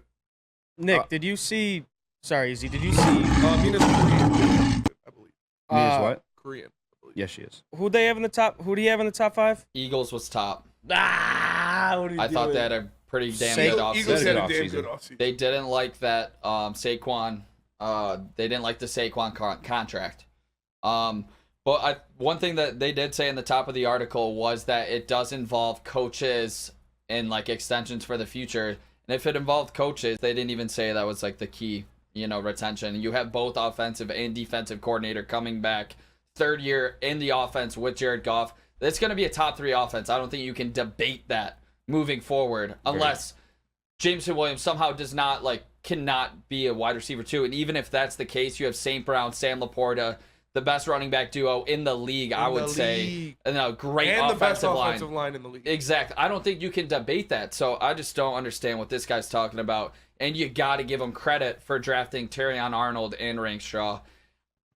Nick, did you see? Sorry, Izzy. Did you see? Mina's Korean, I believe. Mina's what? Korean. I believe. Yes, she is. Who they have in the top? Who do you have in the top 5? Eagles was top. What are you I thought they had a pretty damn good Eagles offseason. had a damn good offseason. They didn't like that Saquon. They didn't like the Saquon contract. But one thing that they did say in the top of the article was that it does involve coaches and like extensions for the future. And if it involved coaches, they didn't even say that was like the key, retention. You have both offensive and defensive coordinator coming back, 3rd year in the offense with Jared Goff. It's going to be a top 3 offense. I don't think you can debate that moving forward unless Jameson Williams somehow cannot be a wide receiver too. And even if that's the case, you have St. Brown, Sam Laporta, the best running back duo in the league, I would say. And a great And offensive the best line. offensive line in the league. Exactly. I don't think you can debate that. So I just don't understand what this guy's talking about. And you got to give him credit for drafting Terrion Arnold and Rankstraw.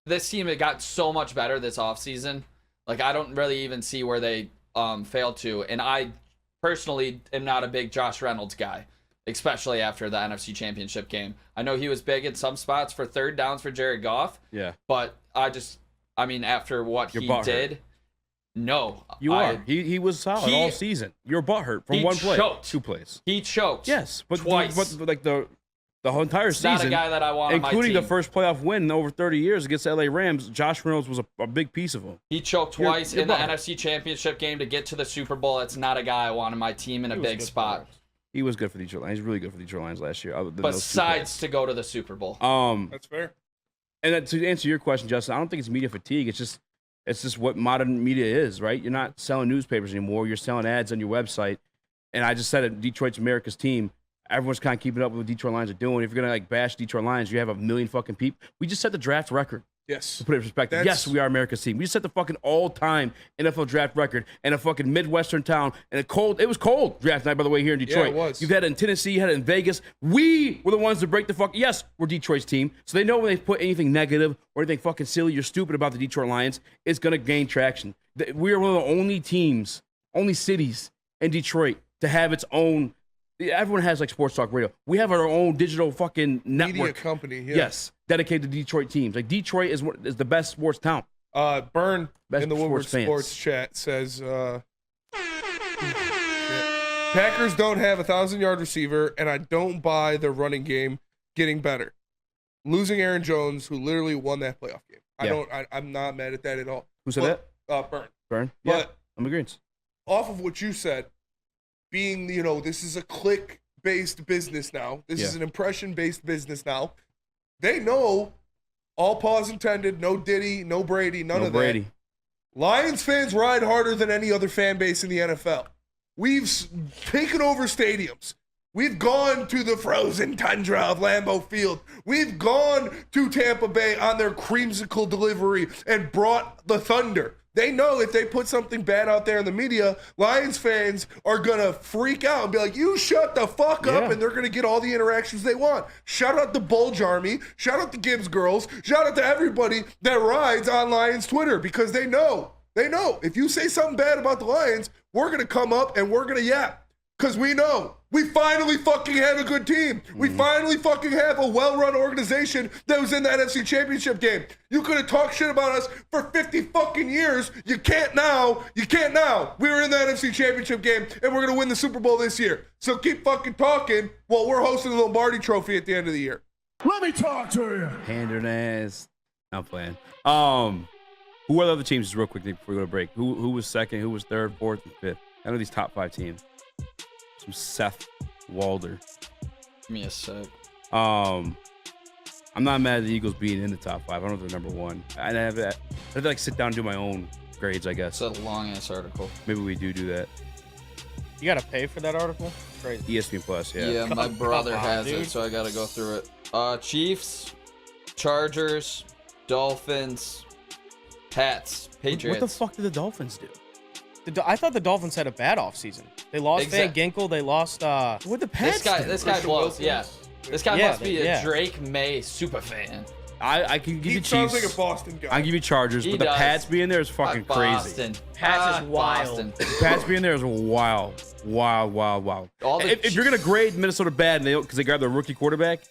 This team, it got so much better this offseason. Like, I don't really even see where they failed to. And I personally am not a big Josh Reynolds guy, especially after the NFC Championship game. I know he was big in some spots for 3rd downs for Jared Goff. Yeah. But after what he did, no. You are. He was solid all season. You're butthurt from one play. 2 plays. He choked. Yes, but twice. But like the whole entire season, not a guy that I want on my including team. the first playoff win in over 30 years against the LA Rams. Josh Reynolds was a big piece of him. He choked twice in the butthurt. NFC Championship game to get to the Super Bowl. That's not a guy I want on my team in a big spot. He was good for the Detroit Lions. He's really good for the Detroit Lions last year. Other than those 2 Besides to go to the Super Bowl. That's fair. And then to answer your question, Justin, I don't think it's media fatigue. It's just what modern media is, right? You're not selling newspapers anymore. You're selling ads on your website. And I just said it, Detroit's America's team. Everyone's kind of keeping up with what Detroit Lions are doing. If you're going to bash Detroit Lions, you have a million fucking people. We just set the draft record. Yes. To put it in perspective. Yes, we are America's team. We just set the fucking all-time NFL draft record in a fucking Midwestern town. And it was cold draft night, by the way, here in Detroit. Yeah, it was. You've had it in Tennessee, you had it in Vegas. We were the ones to break the fuck. Yes, we're Detroit's team. So they know when they put anything negative or anything fucking silly or stupid about the Detroit Lions, it's going to gain traction. We are one of the only teams, only cities in Detroit to have its own. Everyone has like sports talk radio. We have our own digital fucking network. Media company, yeah. Yes, dedicated to Detroit teams. Like Detroit is the best sports town. Burn Best in the Woodward sports fans. Sports chat says Packers don't have a 1,000-yard receiver, and I don't buy the running game getting better. Losing Aaron Jones, who literally won that playoff game. Yeah. I'm not mad at that at all. Who said that? Burn. Burn. Yeah, But I'm agreeing. off of what you said, being, this is a click-based business now. This is an impression-based business now. They know, all pause intended, no Diddy, no Brady, none of Brady. Lions fans ride harder than any other fan base in the NFL. We've taken over stadiums. We've gone to the frozen tundra of Lambeau Field. We've gone to Tampa Bay on their creamsicle delivery and brought the thunder. They know if they put something bad out there in the media, Lions fans are going to freak out and be like, you shut the fuck up, and they're going to get all the interactions they want. Shout out the Bulge Army. Shout out the Gibbs girls. Shout out to everybody that rides on Lions Twitter because they know. They know. If you say something bad about the Lions, we're going to come up and we're going to yap because we know. We finally fucking have a good team. We finally fucking have a well-run organization that was in the NFC Championship game. You could have talked shit about us for 50 fucking years. You can't now. You can't now. We were in the NFC Championship game, and we're going to win the Super Bowl this year. So keep fucking talking while we're hosting the Lombardi Trophy at the end of the year. Let me talk to you. Handed ass. I'm playing. Who are the other teams, just real quickly before we go to break? Who was second? Who was third, fourth, and fifth? I know these top 5 teams. Some Seth Walder. Give me a sec. I'm not mad at the Eagles being in the top 5. I don't know if they're number 1. I'd have to like sit down and do my own grades, I guess. It's a long ass article. Maybe we do that. You gotta pay for that article? Crazy. ESPN Plus, yeah. Yeah, my brother has it, so I gotta go through it. Chiefs, Chargers, Dolphins, Pats, Patriots. What the fuck did the Dolphins do? I thought the Dolphins had a bad offseason. They lost Van Ginkel. They lost. What the Pats? This guy blows. Yeah, this guy must be a Drake May super fan. I can give you Chiefs. Sounds like a Boston guy. I give you Chargers, but the Pats being there is fucking crazy. Boston. Pats is wild. Boston. The Pats being there is wild. If you're gonna grade Minnesota bad because they grabbed their rookie quarterback,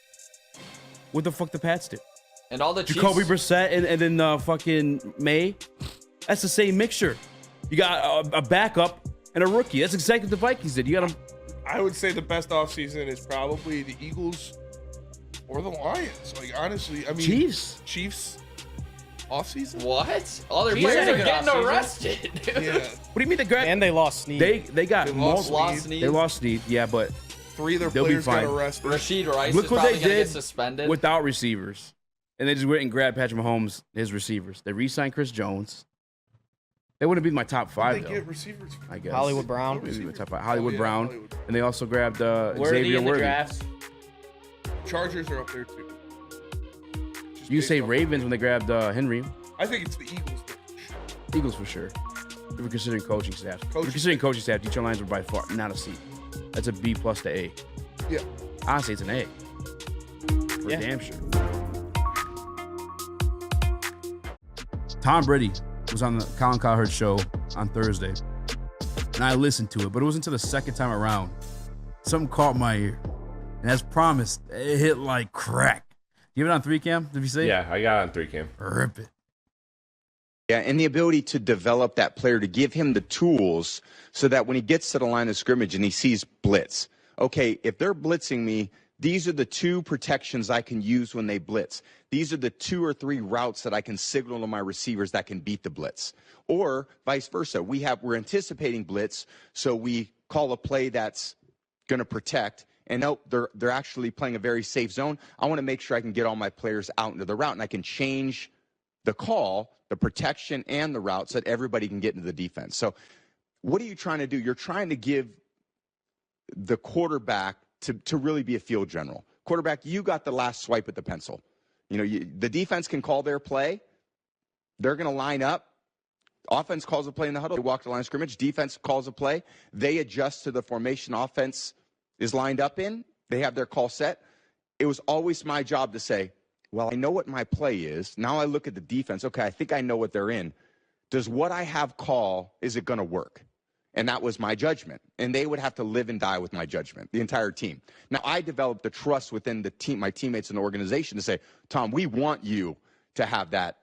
what the fuck the Pats do? And all the Chiefs. Jacoby Brissett and then fucking May. That's the same mixture. You got a backup and a rookie. That's exactly what the Vikings did. You got them. I would say the best offseason is probably the Eagles or the Lions. Like, honestly, I mean, Chiefs offseason? What? All their players are getting arrested. Yeah. What do you mean they grabbed? And they lost Snead. They got lost Snead. They lost Snead, yeah, but 3 of their they'll players be fine. got arrested. Rashid Rice Look is what probably they going to did get suspended. without receivers. And they just went and grabbed Patrick Mahomes, his receivers. They re-signed Chris Jones. They wouldn't be my top 5, They though. get receivers. I guess. Hollywood Brown. Top 5. Hollywood Brown. Hollywood. And they also grabbed Worthy Xavier in the Worthy. drafts. Chargers are up there, too. You say Ravens when they grabbed Henry. I think it's the Eagles. Eagles for sure. If we're considering coaching staff. If we're considering coaching staff, Detroit Lions are by far not a C. That's a B plus to A. Yeah. Honestly, it's an A. For damn sure. Tom Brady was on the Colin Cowherd show on Thursday, and I listened to it, but it wasn't until the second time around. Something caught my ear, and as promised, it hit like crack. You have it on 3 cam? Did you say? Yeah, I got it on 3 cam. Rip it. Yeah, and the ability to develop that player, to give him the tools so that when he gets to the line of scrimmage and he sees blitz, okay, if they're blitzing me, these are the 2 protections I can use when they blitz. These are the 2 or 3 routes that I can signal to my receivers that can beat the blitz. Or vice versa. We're anticipating blitz, so we call a play that's going to protect. And nope, they're actually playing a very safe zone. I want to make sure I can get all my players out into the route, and I can change the call, the protection, and the route so that everybody can get into the defense. So what are you trying to do? You're trying to give the quarterback to really be a field general. Quarterback, you got the last swipe at the pencil. You know, the defense can call their play. They're going to line up. Offense calls a play in the huddle. They walk the line of scrimmage. Defense calls a play. They adjust to the formation offense is lined up in. They have their call set. It was always my job to say, well, I know what my play is. Now I look at the defense. Okay, I think I know what they're in. Does what I have call, is it going to work? And that was my judgment. And they would have to live and die with my judgment, the entire team. Now, I developed the trust within the team, my teammates in the organization to say, Tom, we want you to have that.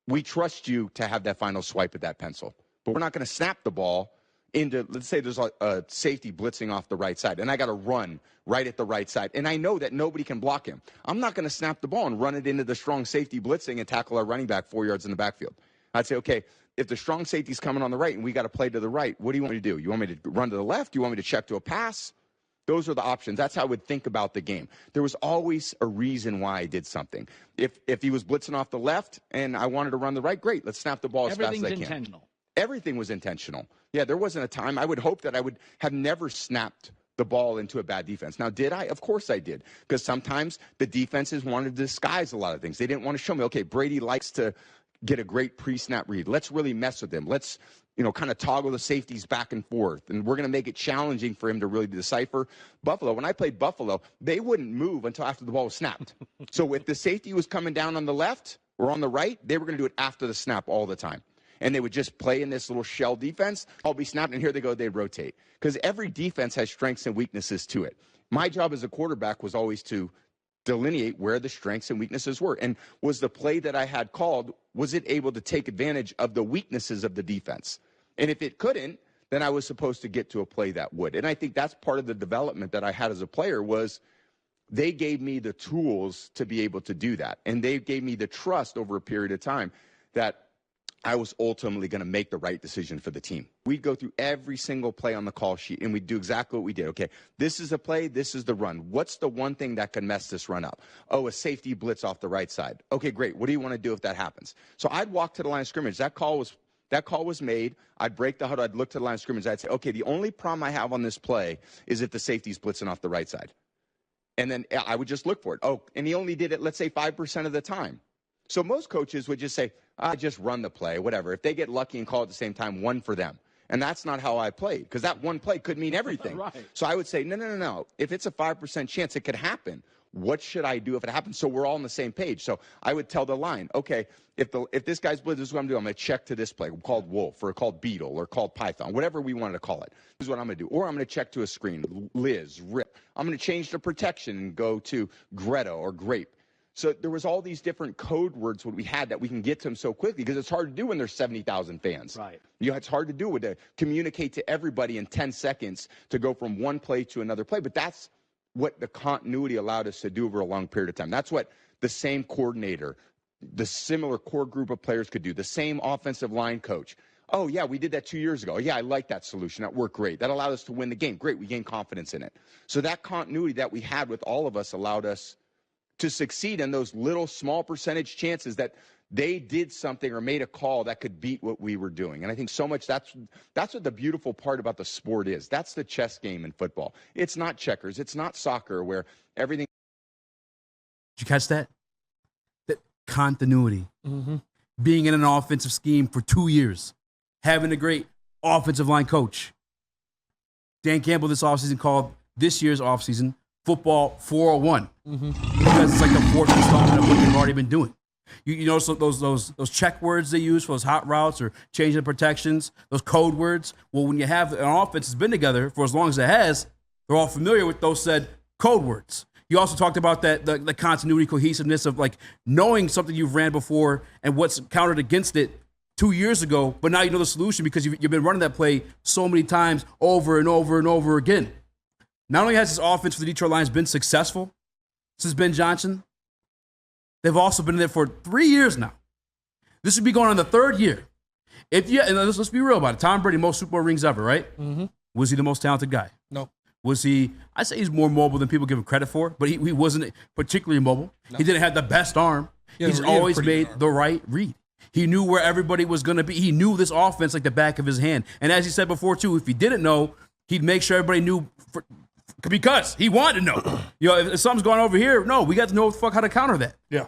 We trust you to have that final swipe at that pencil. But we're not going to snap the ball into, let's say there's a safety blitzing off the right side, and I got to run right at the right side. And I know that nobody can block him. I'm not going to snap the ball and run it into the strong safety blitzing and tackle our running back 4 yards in the backfield. I'd say, okay, if the strong safety's coming on the right and we got to play to the right, what do you want me to do? You want me to run to the left? You want me to check to a pass? those are the options. That's how I would think about the game. There was always a reason why I did something. If he was blitzing off the left and I wanted to run the right, great. Let's snap the ball as fast as I can. Everything's intentional. Everything was intentional. Yeah, there wasn't a time. I would hope that I would have never snapped the ball into a bad defense. Now, did I? Of course I did. Because sometimes the defenses wanted to disguise a lot of things. They didn't want to show me, okay, Brady likes to get a great pre-snap read. Let's really mess with him. Let's, kind of toggle the safeties back and forth. And we're going to make it challenging for him to really decipher. Buffalo, when I played Buffalo, they wouldn't move until after the ball was snapped. So if the safety was coming down on the left or on the right, they were going to do it after the snap all the time. And they would just play in this little shell defense. I'll be snapped, and here they go, they rotate. Because every defense has strengths and weaknesses to it. My job as a quarterback was always to delineate where the strengths and weaknesses were. And was the play that I had called, was it able to take advantage of the weaknesses of the defense? And if it couldn't, then I was supposed to get to a play that would. And I think that's part of the development that I had as a player was they gave me the tools to be able to do that. And they gave me the trust over a period of time that I was ultimately going to make the right decision for the team. We'd go through every single play on the call sheet, and we'd do exactly what we did. Okay, this is a play, this is the run. What's the one thing that could mess this run up? Oh, a safety blitz off the right side. Okay, great. What do you want to do if that happens? So I'd walk to the line of scrimmage. That call was made. I'd break the huddle. I'd look to the line of scrimmage. I'd say, okay, the only problem I have on this play is if the safety's blitzing off the right side. And then I would just look for it. Oh, and he only did it, let's say, 5% of the time. So most coaches would just say, just run the play, whatever. If they get lucky and call at the same time, one for them. And that's not how I played, because that one play could mean everything. Right. So I would say, no. If it's a 5% chance, it could happen. What should I do if it happens? So we're all on the same page. So I would tell the line, okay, if this guy's blitz, this is what I'm doing. I'm going to check to this play called Wolf or called Beetle or called Python, whatever we wanted to call it. This is what I'm going to do. Or I'm going to check to a screen, Liz, Rip. I'm going to change the protection and go to Greta or Grape. So there was all these different code words what we had that we can get to them so quickly because it's hard to do when there's 70,000 fans. Right. It's hard to do to communicate to everybody in 10 seconds to go from one play to another play. But that's what the continuity allowed us to do over a long period of time. That's what the same coordinator, the similar core group of players could do, the same offensive line coach. Oh, yeah, we did that 2 years ago. Yeah, I like that solution. That worked great. That allowed us to win the game. Great, we gained confidence in it. So that continuity that we had with all of us allowed us to succeed in those little small percentage chances that they did something or made a call that could beat what we were doing. And I think so much that's what the beautiful part about the sport is. That's the chess game in football. It's not checkers. It's not soccer where everything. Did you catch that? That continuity. Mm-hmm. Being in an offensive scheme for 2 years. Having a great offensive line coach. Dan Campbell this offseason called this year's offseason Football 401. Mm-hmm. Because it's like the fourth installment of what they've already been doing. You notice those check words they use for those hot routes or changing the protections, those code words. Well, when you have an offense that's been together for as long as it has, they're all familiar with those said code words. You also talked about that the continuity, cohesiveness of like knowing something you've ran before and what's countered against it 2 years ago, but now you know the solution because you've been running that play so many times over and over and over again. Not only has this offense for the Detroit Lions been successful since Ben Johnson, they've also been in there for 3 years now. This would be going on the third year. And let's be real about it. Tom Brady, most Super Bowl rings ever, right? Mm-hmm. Was he the most talented guy? No. Was he? I say he's more mobile than people give him credit for, but he wasn't particularly mobile. No. He didn't have the best arm. He's always made the right read. He knew where everybody was going to be. He knew this offense like the back of his hand. And as he said before, too, if he didn't know, he'd make sure everybody knew because he wanted to know. If something's going over here, no, we got to know how to counter that. Yeah.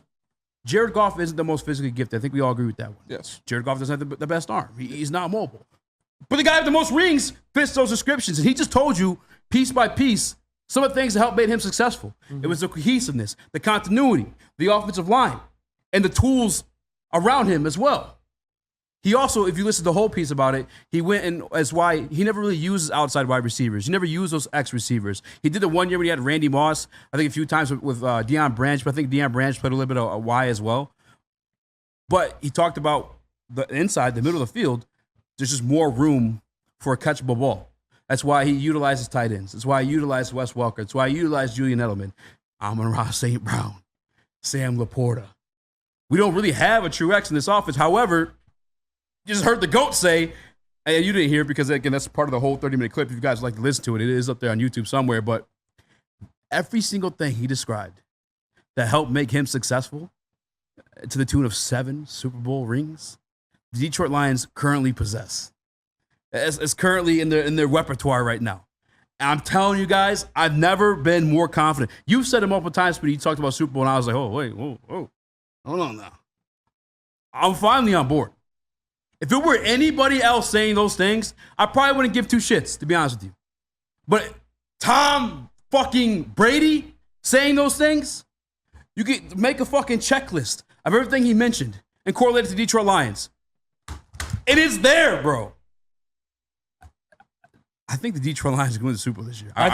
Jared Goff isn't the most physically gifted. I think we all agree with that one. Yes. Jared Goff doesn't have the best arm. He's not mobile. But the guy with the most rings fits those descriptions. And he just told you, piece by piece, some of the things that helped make him successful. Mm-hmm. It was the cohesiveness, the continuity, the offensive line, and the tools around him as well. He also, if you listen to the whole piece about it, he went and as why he never really uses outside wide receivers. He never used those X receivers. He did it 1 year when he had Randy Moss, I think a few times with Deion Branch, but I think Deion Branch played a little bit of a Y as well. But he talked about the inside, the middle of the field, there's just more room for a catchable ball. That's why he utilizes tight ends. That's why he utilized Wes Welker. That's why he utilized Julian Edelman, Amon-Ra St. Brown, Sam Laporta. We don't really have a true X in this offense. However, you just heard the GOAT say, and you didn't hear it because, again, that's part of the whole 30-minute clip. If you guys like to listen to it, it is up there on YouTube somewhere. But every single thing he described that helped make him successful to the tune of 7 Super Bowl rings, the Detroit Lions currently possess. It's currently in their repertoire right now. And I'm telling you guys, I've never been more confident. You've said it multiple times, but you talked about Super Bowl, and I was like, oh, wait, whoa, hold on now. I'm finally on board. If it were anybody else saying those things, I probably wouldn't give 2 shits, to be honest with you. But Tom fucking Brady saying those things, you could make a fucking checklist of everything he mentioned and correlate it to Detroit Lions. It is there, bro. I think the Detroit Lions are going to the Super Bowl this year. I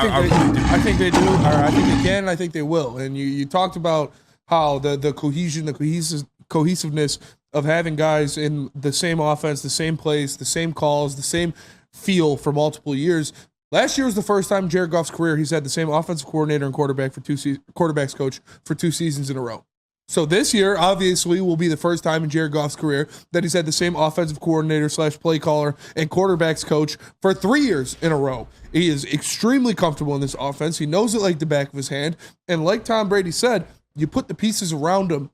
think they do. Or I think they can. I think they will. And you talked about how the cohesion, the cohesiveness of having guys in the same offense, the same plays, the same calls, the same feel for multiple years. Last year was the first time in Jared Goff's career he's had the same offensive coordinator and quarterbacks coach for 2 seasons in a row. So this year, obviously, will be the first time in Jared Goff's career that he's had the same offensive coordinator / play caller and quarterbacks coach for 3 years in a row. He is extremely comfortable in this offense. He knows it like the back of his hand. And like Tom Brady said, you put the pieces around him.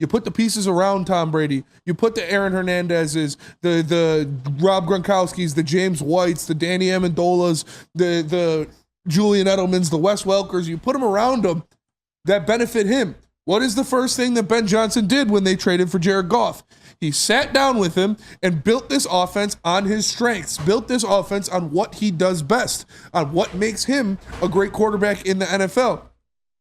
You put the pieces around Tom Brady. You put the Aaron Hernandezes, the Rob Gronkowskis, the James Whites, the Danny Amendolas, the Julian Edelmans, the Wes Welkers. You put them around him that benefit him. What is the first thing that Ben Johnson did when they traded for Jared Goff? He sat down with him and built this offense on his strengths, built this offense on what he does best, on what makes him a great quarterback in the NFL.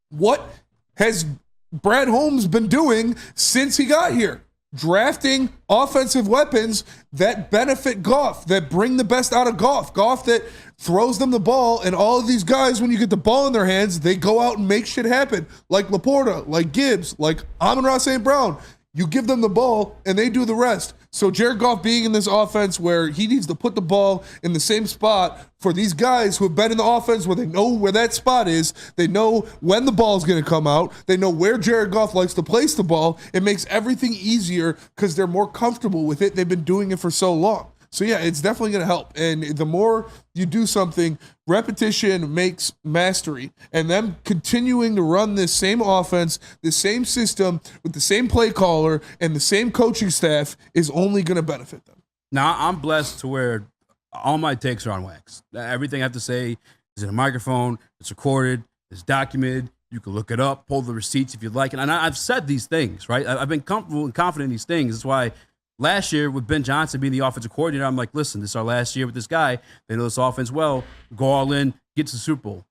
What has Brad Holmes been doing since he got here? Drafting offensive weapons that benefit Goff, that bring the best out of Goff that throws them the ball, and all of these guys, when you get the ball in their hands, they go out and make shit happen, like Laporta, like Gibbs, like Amon-Ra St. Brown. You give them the ball, and they do the rest. So Jared Goff being in this offense where he needs to put the ball in the same spot for these guys who have been in the offense where they know where that spot is, they know when the ball is going to come out, they know where Jared Goff likes to place the ball. It makes everything easier because they're more comfortable with it. They've been doing it for so long. So yeah, it's definitely going to help. And the more you do something, repetition makes mastery. And them continuing to run this same offense, the same system, with the same play caller and the same coaching staff is only going to benefit them. Now, I'm blessed to where all my takes are on wax. Everything I have to say is in a microphone, it's recorded, it's documented. You can look it up, pull the receipts if you'd like. And I've said these things, right? I've been comfortable and confident in these things. That's why last year, with Ben Johnson being the offensive coordinator, I'm like, listen, this is our last year with this guy. They know this offense well. Go all in, get to the Super Bowl.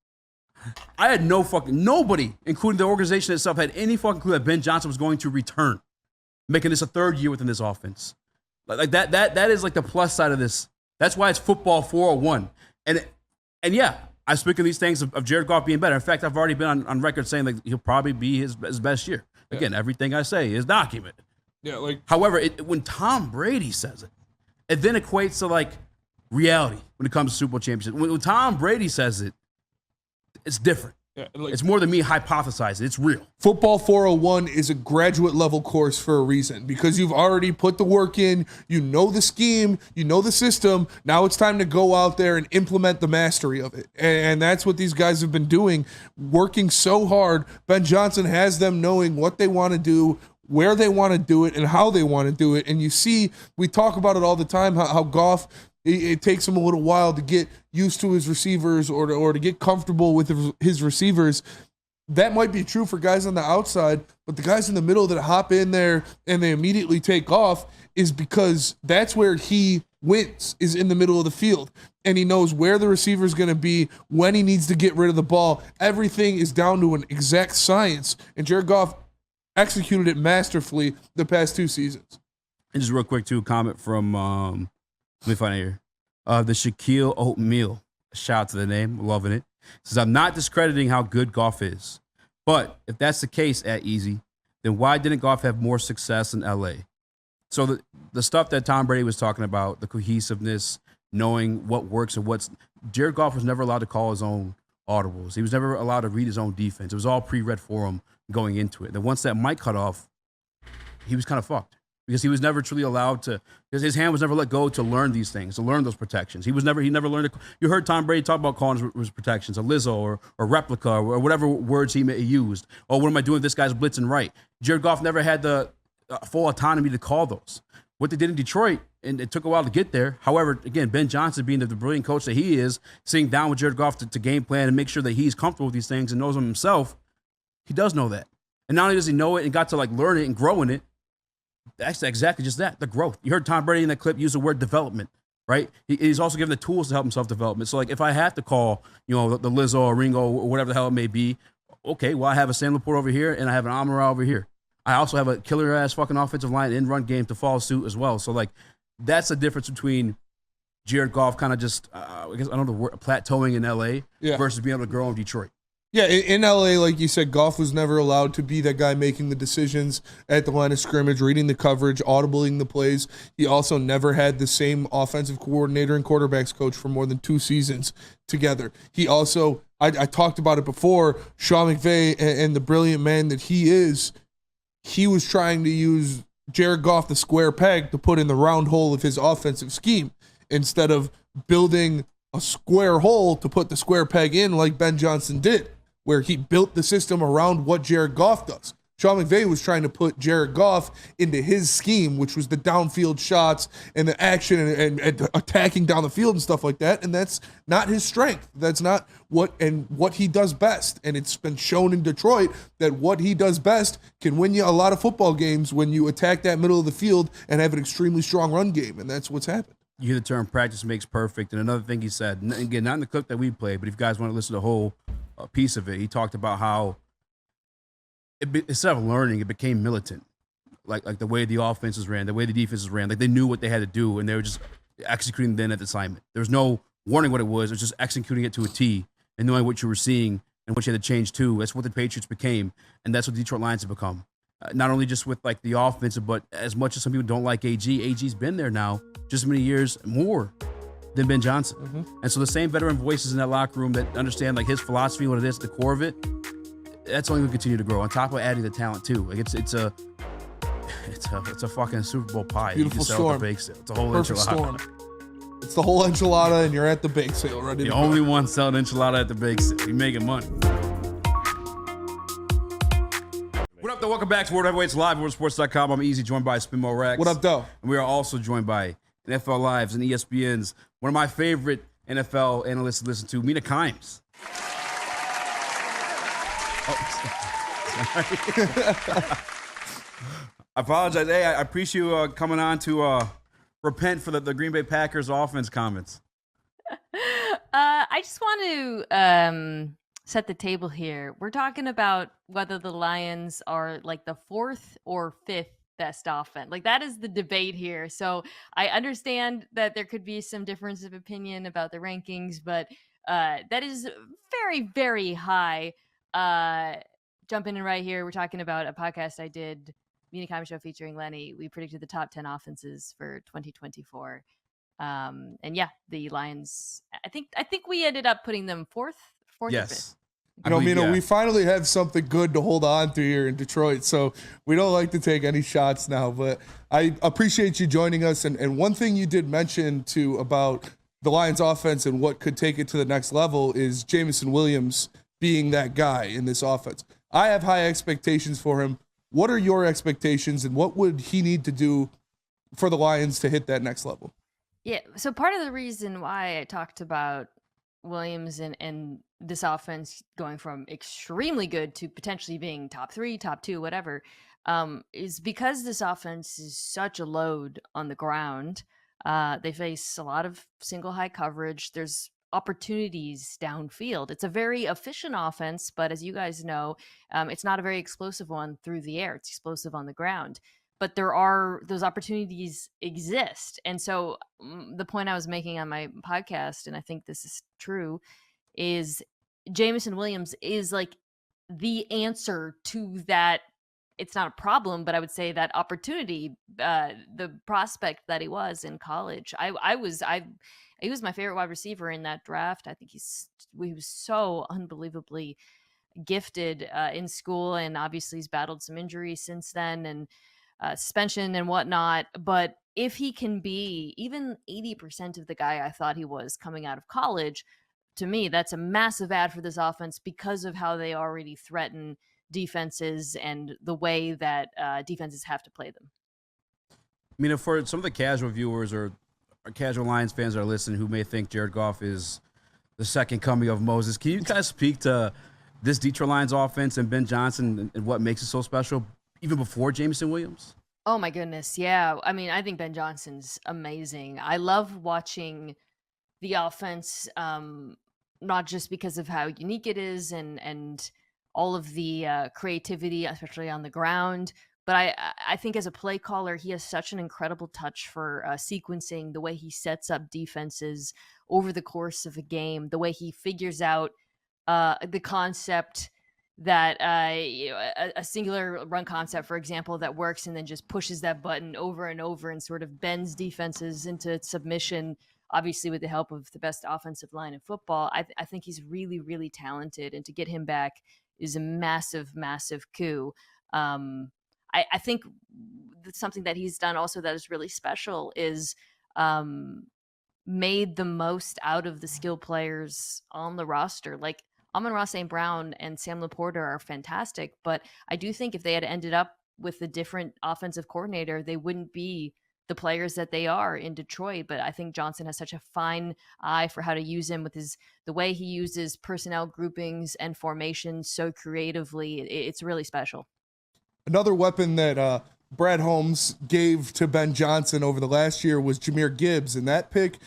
I had nobody, including the organization itself, had any fucking clue that Ben Johnson was going to return, making this a 3rd year within this offense. Like that is like the plus side of this. That's why it's football 401. And yeah, I speak of these things of Jared Goff being better. In fact, I've already been on record saying like he'll probably be his best year. Again, everything I say is documented. Yeah, like. However, when Tom Brady says it, it then equates to like reality when it comes to Super Bowl championship. When Tom Brady says it, it's different. Yeah, like, it's more than me hypothesizing. It's real. Football 401 is a graduate level course for a reason because you've already put the work in. You know the scheme. You know the system. Now it's time to go out there and implement the mastery of it. And that's what these guys have been doing, working so hard. Ben Johnson has them knowing what they want to do, where they want to do it, and how they want to do it. And you see, we talk about it all the time, how Goff, it takes him a little while to get used to his receivers or to get comfortable with his receivers. That might be true for guys on the outside, but the guys in the middle that hop in there and they immediately take off is because that's where he wins, is in the middle of the field. And he knows where the receiver is going to be, when he needs to get rid of the ball. Everything is down to an exact science. And Jared Goff executed it masterfully the past 2 seasons. And just real quick, too, comment from, let me find it here. The Shaquille Oatmeal. Shout out to the name. Loving it. Says, I'm not discrediting how good Goff is. But if that's the case at Easy, then why didn't Goff have more success in LA? So the stuff that Tom Brady was talking about, the cohesiveness, knowing what works and what's... Jared Goff was never allowed to call his own audibles. He was never allowed to read his own defense. It was all pre-read for him going into it. Then once that mic cut off, he was kind of fucked. because he was never truly allowed to, because his hand was never let go to learn these things, to learn those protections. He never learned. You heard Tom Brady talk about calling his protections, a Lizzo or replica or whatever words he used. Oh, what am I doing if this guy's blitzing right? Jared Goff never had the full autonomy to call those. What they did in Detroit, and it took a while to get there. However, again, Ben Johnson being the brilliant coach that he is, sitting down with Jared Goff to game plan and make sure that he's comfortable with these things and knows them himself, he does know that. And not only does he know it and got to like learn it and grow in it, that's exactly just that, the growth. You heard Tom Brady in that clip use the word development, right? He's also given the tools to help himself development. So like if I have to call, the Lizzo or Ringo or whatever the hell it may be, okay, well I have a Sam Laporte over here and I have an Amon-Ra over here. I also have a killer ass fucking offensive line and run game to follow suit as well. So like that's the difference between Jared Goff kind of just, I guess I don't know the word, plateauing in LA versus being able to grow in Detroit. Yeah, in LA, like you said, Goff was never allowed to be that guy making the decisions at the line of scrimmage, reading the coverage, audibling the plays. He also never had the same offensive coordinator and quarterbacks coach for more than 2 seasons together. He also, I talked about it before, Sean McVay and the brilliant man that he is, he was trying to use Jared Goff, the square peg, to put in the round hole of his offensive scheme instead of building a square hole to put the square peg in like Ben Johnson did, where he built the system around what Jared Goff does. Sean McVay was trying to put Jared Goff into his scheme, which was the downfield shots and the action and attacking down the field and stuff like that. And that's not his strength. That's not what he does best. And it's been shown in Detroit that what he does best can win you a lot of football games when you attack that middle of the field and have an extremely strong run game. And that's what's happened. You hear the term practice makes perfect. And another thing he said, and again, not in the clip that we played, but if you guys want to listen to the whole piece of it, he talked about how instead of learning, it became militant. Like the way the offenses ran, the way the defenses ran, like they knew what they had to do and they were just executing then at the assignment. There was no warning what it was just executing it to a T and knowing what you were seeing and what you had to change to. That's what the Patriots became, and that's what the Detroit Lions have become. Not only just with like the offensive, but as much as some people don't like AG's been there now just as many years more than Ben Johnson. Mm-hmm. And so the same veteran voices in that locker room that understand like his philosophy, what it is, the core of it, that's only going to continue to grow. On top of adding the talent too, like it's a fucking Super Bowl pie. Beautiful storm. At the bake sale. It's a whole Perfect enchilada. Storm. It's the whole enchilada, and you're at the bake sale, ready? The only one selling enchilada at the bake sale. You're making money. What up, though? Welcome back to World Heavyweights Live, WorldSports.com. I'm Easy, joined by Spinmo Rex. What up, though? And we are also joined by NFL Lives and ESPN's one of my favorite NFL analysts to listen to, Mina Kimes. I apologize. Hey, I appreciate you coming on to repent for the Green Bay Packers offense comments. I just want to set the table here. We're talking about whether the Lions are like the 4th or 5th best offense. Like that is the debate here. So I understand that there could be some difference of opinion about the rankings, but that is very, very high. Jumping in right here, we're talking about a podcast I did, Mina Kimes Show featuring Lenny. We predicted the top 10 offenses for 2024. And yeah, the Lions, I think we ended up putting them fourth yes. or 5th. Mina, we finally have something good to hold on to here in Detroit, so we don't like to take any shots now, but I appreciate you joining us. And one thing you did mention too about the Lions offense and what could take it to the next level is Jameson Williams being that guy in this offense. I have high expectations for him. What are your expectations, and what would he need to do for the Lions to hit that next level? Yeah, so part of the reason why I talked about Williams and this offense going from extremely good to potentially being top 3, top 2, whatever, is because this offense is such a load on the ground. They face a lot of single high coverage. There's opportunities downfield. It's a very efficient offense, but as you guys know, it's not a very explosive one through the air. It's explosive on the ground. But those opportunities exist. And so the point I was making on my podcast, and I think this is true, is Jameson Williams is like the answer to that. It's not a problem, but I would say that opportunity, the prospect that he was in college. He was my favorite wide receiver in that draft. I think he was so unbelievably gifted in school, and obviously he's battled some injuries since then. And suspension and whatnot. But if he can be even 80% of the guy I thought he was coming out of college, to me, that's a massive add for this offense because of how they already threaten defenses and the way that defenses have to play them. I mean, for some of the casual viewers or casual Lions fans that are listening who may think Jared Goff is the second coming of Moses, can you guys speak to this Detroit Lions offense and Ben Johnson and what makes it so special, even before Jameson Williams? Oh my goodness, yeah. I mean, I think Ben Johnson's amazing. I love watching the offense, not just because of how unique it is and all of the creativity, especially on the ground, but I think as a play caller, he has such an incredible touch for sequencing, the way he sets up defenses over the course of a game, the way he figures out the concept that a singular run concept, for example, that works and then just pushes that button over and over and sort of bends defenses into submission, obviously with the help of the best offensive line in football. I think he's really, really talented, and to get him back is a massive, massive coup. I think something that he's done also that is really special is made the most out of the skill players on the roster. Like Amon-Ra St. Brown and Sam Laporta are fantastic, but I do think if they had ended up with a different offensive coordinator, they wouldn't be the players that they are in Detroit. But I think Johnson has such a fine eye for how to use him with the way he uses personnel groupings and formations so creatively. It's really special. Another weapon that Brad Holmes gave to Ben Johnson over the last year was Jahmyr Gibbs, and that pick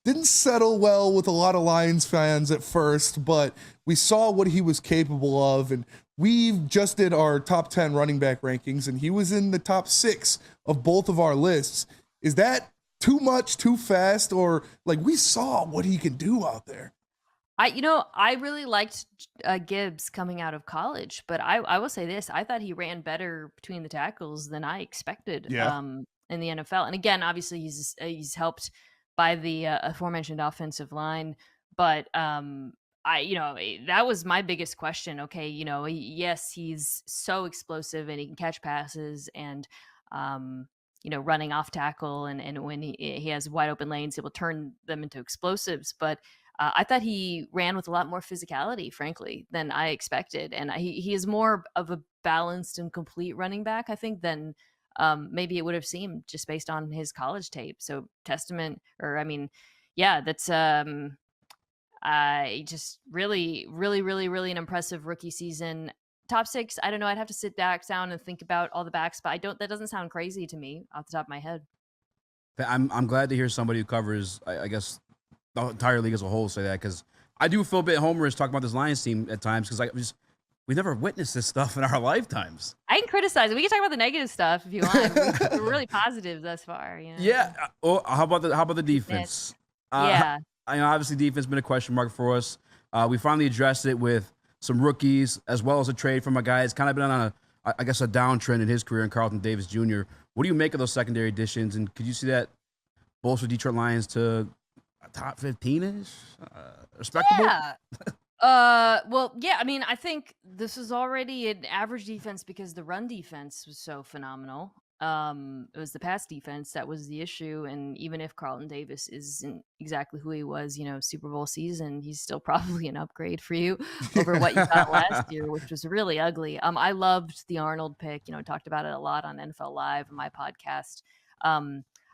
didn't settle well with a lot of Lions fans at first, but we saw what he was capable of, and we just did our top 10 running back rankings, and he was in the top 6 of both of our lists. Is that too much, too fast, or like we saw what he can do out there? I really liked Gibbs coming out of college, but I will say this: I thought he ran better between the tackles than I expected in the NFL. And again, obviously he's helped by the aforementioned offensive line, but that was my biggest question. Okay, yes, he's so explosive and he can catch passes and running off tackle and when he has wide open lanes, he will turn them into explosives, but I thought he ran with a lot more physicality, frankly, than I expected. And he is more of a balanced and complete running back, I think, than maybe it would have seemed just based on his college tape. So that's just really, really, really, really an impressive rookie season. Top 6, I don't know. I'd have to sit back down and think about all the backs, but that doesn't sound crazy to me off the top of my head. I'm glad to hear somebody who covers, I guess, the entire league as a whole say that, because I do feel a bit homerish talking about this Lions team at times because we never witnessed this stuff in our lifetimes. I can criticize it. We can talk about the negative stuff if you want. We're really positive thus far. Yeah. How about the defense? Obviously defense has been a question mark for us. We finally addressed it with some rookies as well as a trade from a guy that's kind of been on a downtrend in his career in Carlton Davis Jr. What do you make of those secondary additions? And could you see that bolster Detroit Lions to top 15-ish? Respectable? Yeah. I mean, I think this is already an average defense because the run defense was so phenomenal. It was the pass defense that was the issue. And even if Carlton Davis isn't exactly who he was, Super Bowl season, he's still probably an upgrade for you over what you got last year, which was really ugly. I loved the Arnold pick, talked about it a lot on NFL Live and my podcast.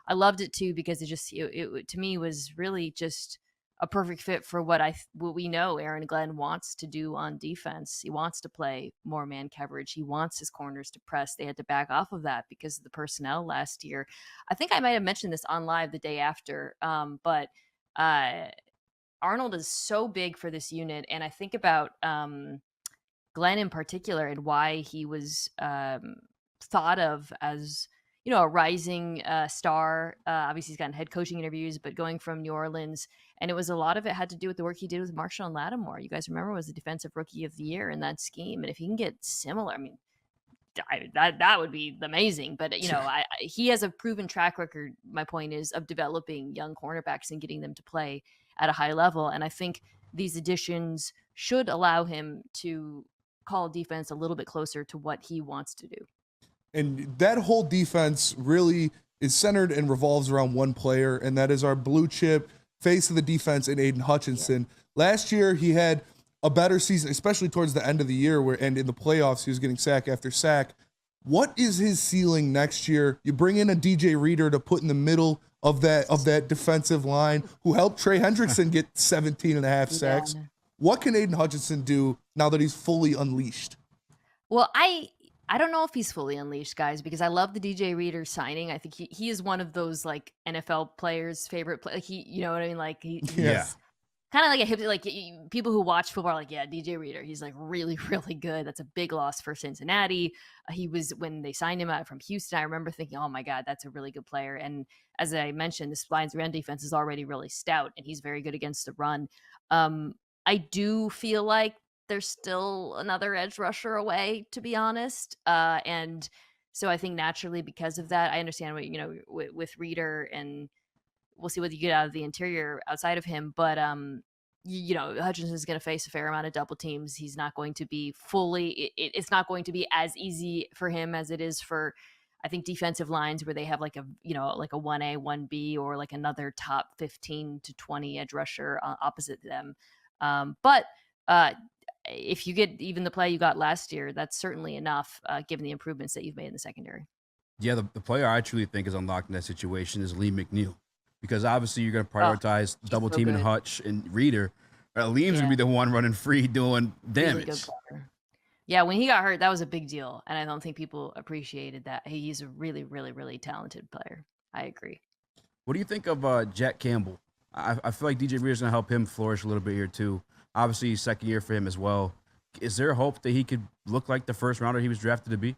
I loved it too because it to me was really just a perfect fit for what we know Aaron Glenn wants to do on defense. He wants to play more man coverage. He wants his corners to press. They had to back off of that because of the personnel last year. I think I might have mentioned this on live the day after, but Arnold is so big for this unit, and I think about Glenn in particular and why he was thought of as a rising star. Obviously, he's gotten head coaching interviews, but going from New Orleans, and a lot of it had to do with the work he did with Marshawn Lattimore. You guys remember was the defensive rookie of the year in that scheme, and if he can get similar, I mean, that would be amazing. But he has a proven track record. My point is of developing young cornerbacks and getting them to play at a high level, and I think these additions should allow him to call defense a little bit closer to what he wants to do. And that whole defense really is centered and revolves around one player, and that is our blue chip face of the defense in Aiden Hutchinson. Last year, he had a better season, especially towards the end of the year, and in the playoffs, he was getting sack after sack. What is his ceiling next year? You bring in a DJ Reader to put in the middle of that defensive line, who helped Trey Hendrickson get 17 and a half sacks. Yeah. What can Aiden Hutchinson do now that he's fully unleashed? Well, I don't know if he's fully unleashed, guys, because I love the DJ Reader signing. I think he is one of those like NFL players' favorite play. Like you know what I mean? Like he's kind of like a hip, like people who watch football are like, yeah, DJ Reader. He's like really, really good. That's a big loss for Cincinnati. He was, when they signed him out from Houston, I remember thinking, oh my God, that's a really good player. And as I mentioned, this Lions run defense is already really stout, and he's very good against the run. I do feel like there's still another edge rusher away, to be honest. And so I think naturally because of that, I understand what, you know, with Reader, and we'll see what you get out of the interior outside of him. But, you know, Hutchinson is going to face a fair amount of double teams. He's not going to be fully, it's not going to be as easy for him as it is for, I think, defensive lines where they have like a, you know, like a 1A, 1B, or like another top 15 to 20 edge rusher opposite them. But if you get even the play you got last year, that's certainly enough, given the improvements that you've made in the secondary. Yeah, the player I truly think is unlocked in that situation is Lee McNeil, because obviously you're going to prioritize double teaming Hutch and Reader. Liam's going to be the one running free doing damage. Yeah, when he got hurt, that was a big deal, and I don't think people appreciated that. He's a really, really, really talented player. I agree. What do you think of Jack Campbell? I feel like DJ Reader's going to help him flourish a little bit here too. Obviously, second year for him as well. Is there hope that he could look like the first rounder he was drafted to be?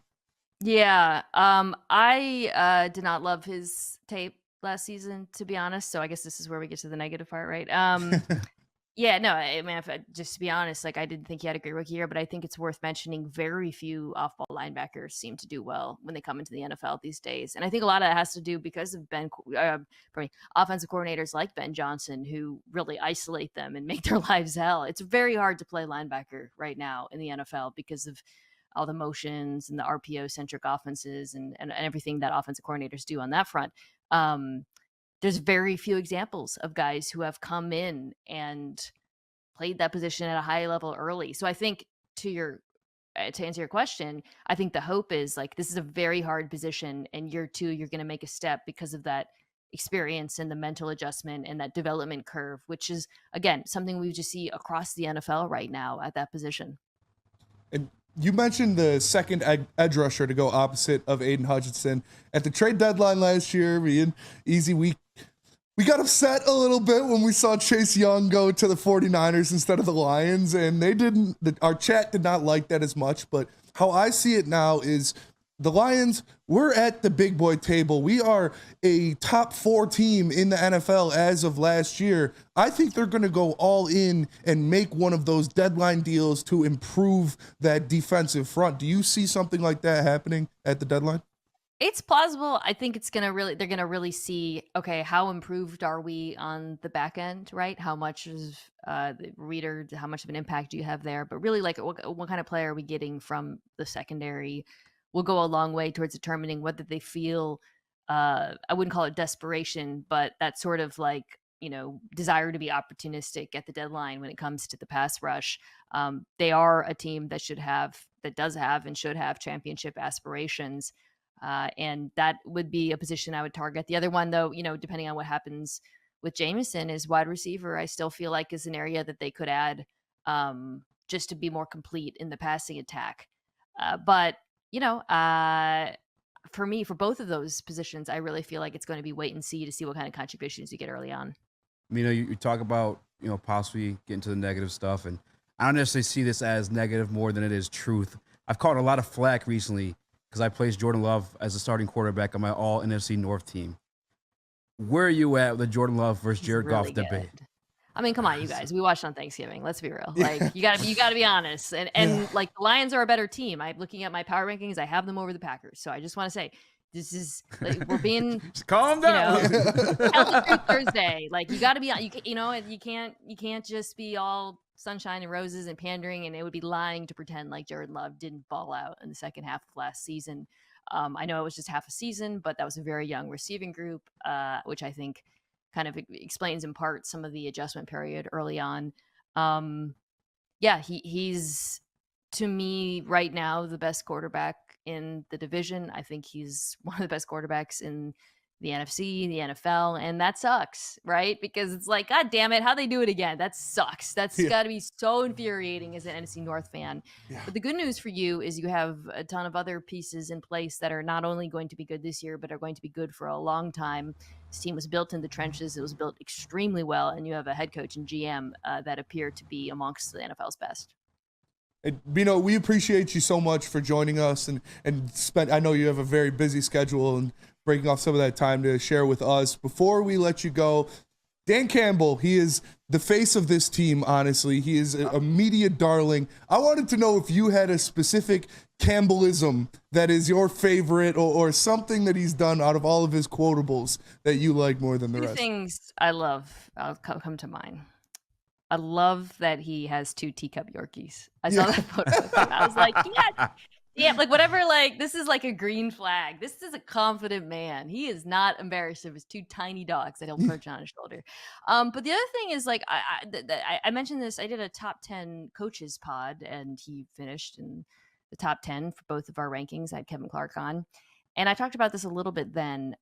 Yeah, I did not love his tape last season, to be honest. So I guess this is where we get to the negative part, right? Yeah, no, I mean, just to be honest, like I didn't think he had a great rookie year, but I think it's worth mentioning very few off-ball linebackers seem to do well when they come into the NFL these days. And I think a lot of that has to do because of offensive coordinators like Ben Johnson, who really isolate them and make their lives hell. It's very hard to play linebacker right now in the NFL because of all the motions and the RPO-centric offenses and everything that offensive coordinators do on that front. There's very few examples of guys who have come in and played that position at a high level early. So I think to answer your question, I think the hope is like, this is a very hard position, and year two, you're going to make a step because of that experience and the mental adjustment and that development curve, which is, again, something we just see across the NFL right now at that position. And you mentioned the second edge rusher to go opposite of Aiden Hutchinson. At the trade deadline last year, we got upset a little bit when we saw Chase Young go to the 49ers instead of the Lions, and our chat did not like that as much. But how I see it now is the Lions, we're at the big boy table. We are a top 4 team in the NFL as of last year. I think they're going to go all in and make one of those deadline deals to improve that defensive front. Do you see something like that happening at the deadline? It's plausible. I think they're going to really see, okay, how improved are we on the back end, right? How much is the Reader, how much of an impact do you have there? But really, like, what kind of player are we getting from the secondary will go a long way towards determining whether they feel, I wouldn't call it desperation, but that sort of like, you know, desire to be opportunistic at the deadline when it comes to the pass rush. They are a team that does have and should have championship aspirations. And that would be a position I would target. The other one, though, you know, depending on what happens with Jameson, is wide receiver. I still feel like is an area that they could add just to be more complete in the passing attack. But, you know, for me, for both of those positions, I really feel like it's going to be wait and see to see what kind of contributions you get early on. You know, you talk about, you know, possibly getting to the negative stuff, and I don't necessarily see this as negative more than it is truth. I've caught a lot of flack recently because I placed Jordan Love as a starting quarterback on my all NFC North team. Where are you at with the Jordan Love versus Jared Goff debate? I mean, come on, you guys. We watched on Thanksgiving. Let's be real. Like, you gotta be honest. And like, the Lions are a better team. I'm looking at my power rankings. I have them over the Packers. So I just want to say, this is like, we're being calm down. You know, Healthy Thursday. Like, you got to be, you know, you can't just be all sunshine and roses and pandering, and it would be lying to pretend like Jared Love didn't ball out in the second half of last season. I know it was just half a season, but that was a very young receiving group, which I think kind of explains in part some of the adjustment period early on. He's, to me right now, the best quarterback in the division. I think he's one of the best quarterbacks in the NFC, the NFL, and that sucks, right? Because it's like, God damn it, how'd they do it again? That sucks. That's got to be so infuriating as an NFC North fan. Yeah. But the good news for you is you have a ton of other pieces in place that are not only going to be good this year, but are going to be good for a long time. This team was built in the trenches. It was built extremely well, and you have a head coach and GM that appear to be amongst the NFL's best. And, we appreciate you so much for joining us and I know you have a very busy schedule and breaking off some of that time to share with us. Before we let you go, Dan Campbell, he is the face of this team, honestly. He is a media darling. I wanted to know if you had a specific Campbellism that is your favorite or something that he's done out of all of his quotables that you like more than the rest. Two things I love, I'll come to mind. I love that he has 2 teacup Yorkies. I saw that photo of him. I was like, yes. Yeah, like whatever, like this is like a green flag. This is a confident man. He is not embarrassed of his 2 tiny dogs that he'll perch on his shoulder. But the other thing is, like, I mentioned this. I did a top 10 coaches pod, and he finished in the top 10 for both of our rankings. I had Kevin Clark on, and I talked about this a little bit then.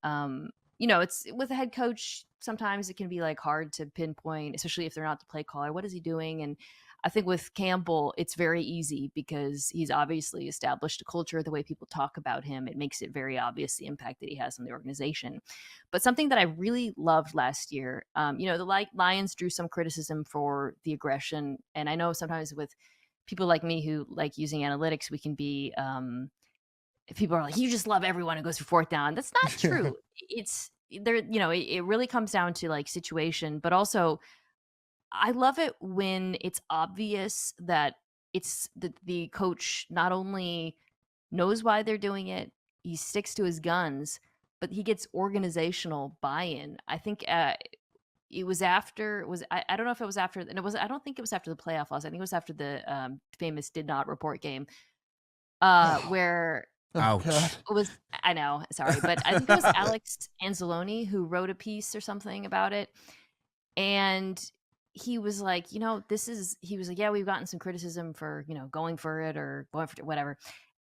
It's with a head coach. Sometimes it can be like hard to pinpoint, especially if they're not the play caller. What is he doing? And I think with Campbell, it's very easy because he's obviously established a culture, the way people talk about him. It makes it very obvious the impact that he has on the organization. But something that I really loved last year, the Lions drew some criticism for the aggression. And I know sometimes with people like me who like using analytics, we can be, people are like, you just love everyone who goes for 4th down. That's not true. It's there, it really comes down to like situation, but also I love it when it's obvious that it's the coach not only knows why they're doing it, he sticks to his guns, but he gets organizational buy-in. I think it was after I don't know if it was after, and I don't think it was after the playoff loss. I think it was after the famous did not report game where ouch. It was, I know, sorry, but I think it was Alex Anzalone who wrote a piece or something about it, and he was like, he was like, yeah, we've gotten some criticism for, going for it or going for it, whatever.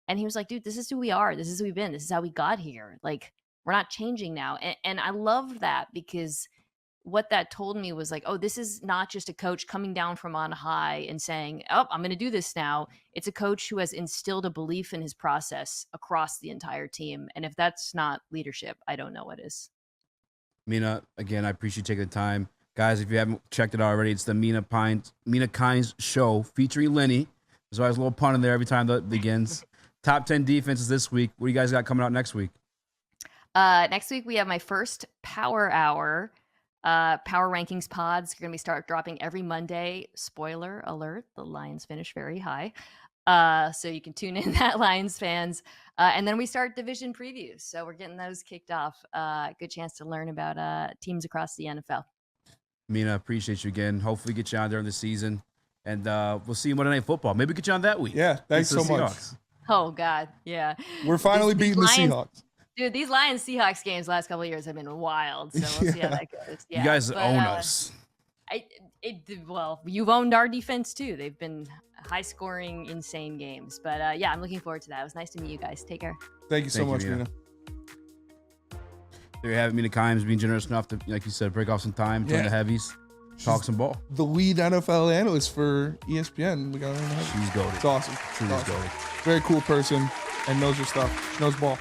And he was like, dude, this is who we are. This is who we've been. This is how we got here. Like, we're not changing now. And I loved that because what that told me was like, oh, this is not just a coach coming down from on high and saying, oh, I'm going to do this now. It's a coach who has instilled a belief in his process across the entire team. And if that's not leadership, I don't know what is. Mina, again, I appreciate you taking the time. Guys, if you haven't checked it out already, it's the Mina Kimes Show featuring Lenny. There's always a little pun in there every time that begins. Top 10 defenses this week. What do you guys got coming out next week? Next week, we have my first Power Hour. Power Rankings pods are going to start dropping every Monday. Spoiler alert, the Lions finish very high. So you can tune in that, Lions fans. And then we start division previews. So we're getting those kicked off. Good chance to learn about teams across the NFL. Mina, appreciate you again. Hopefully get you on during the season. And we'll see you Monday Night Football. Maybe get you on that week. Yeah, thanks so much. Oh, God, yeah. We're finally beating the Seahawks. Dude, these Lions-Seahawks games last couple of years have been wild, so we'll see how that goes. Yeah, you guys own us. Well, you've owned our defense, too. They've been high-scoring, insane games. But, I'm looking forward to that. It was nice to meet you guys. Take care. Thank you so much, Mina. There you have it, Mina Kimes being generous enough to, like you said, break off some time, join the heavies, talk some ball. The lead NFL analyst for ESPN. We got her in the head. She's goated. It's awesome. She's goated. Very cool person and knows her stuff. Knows ball.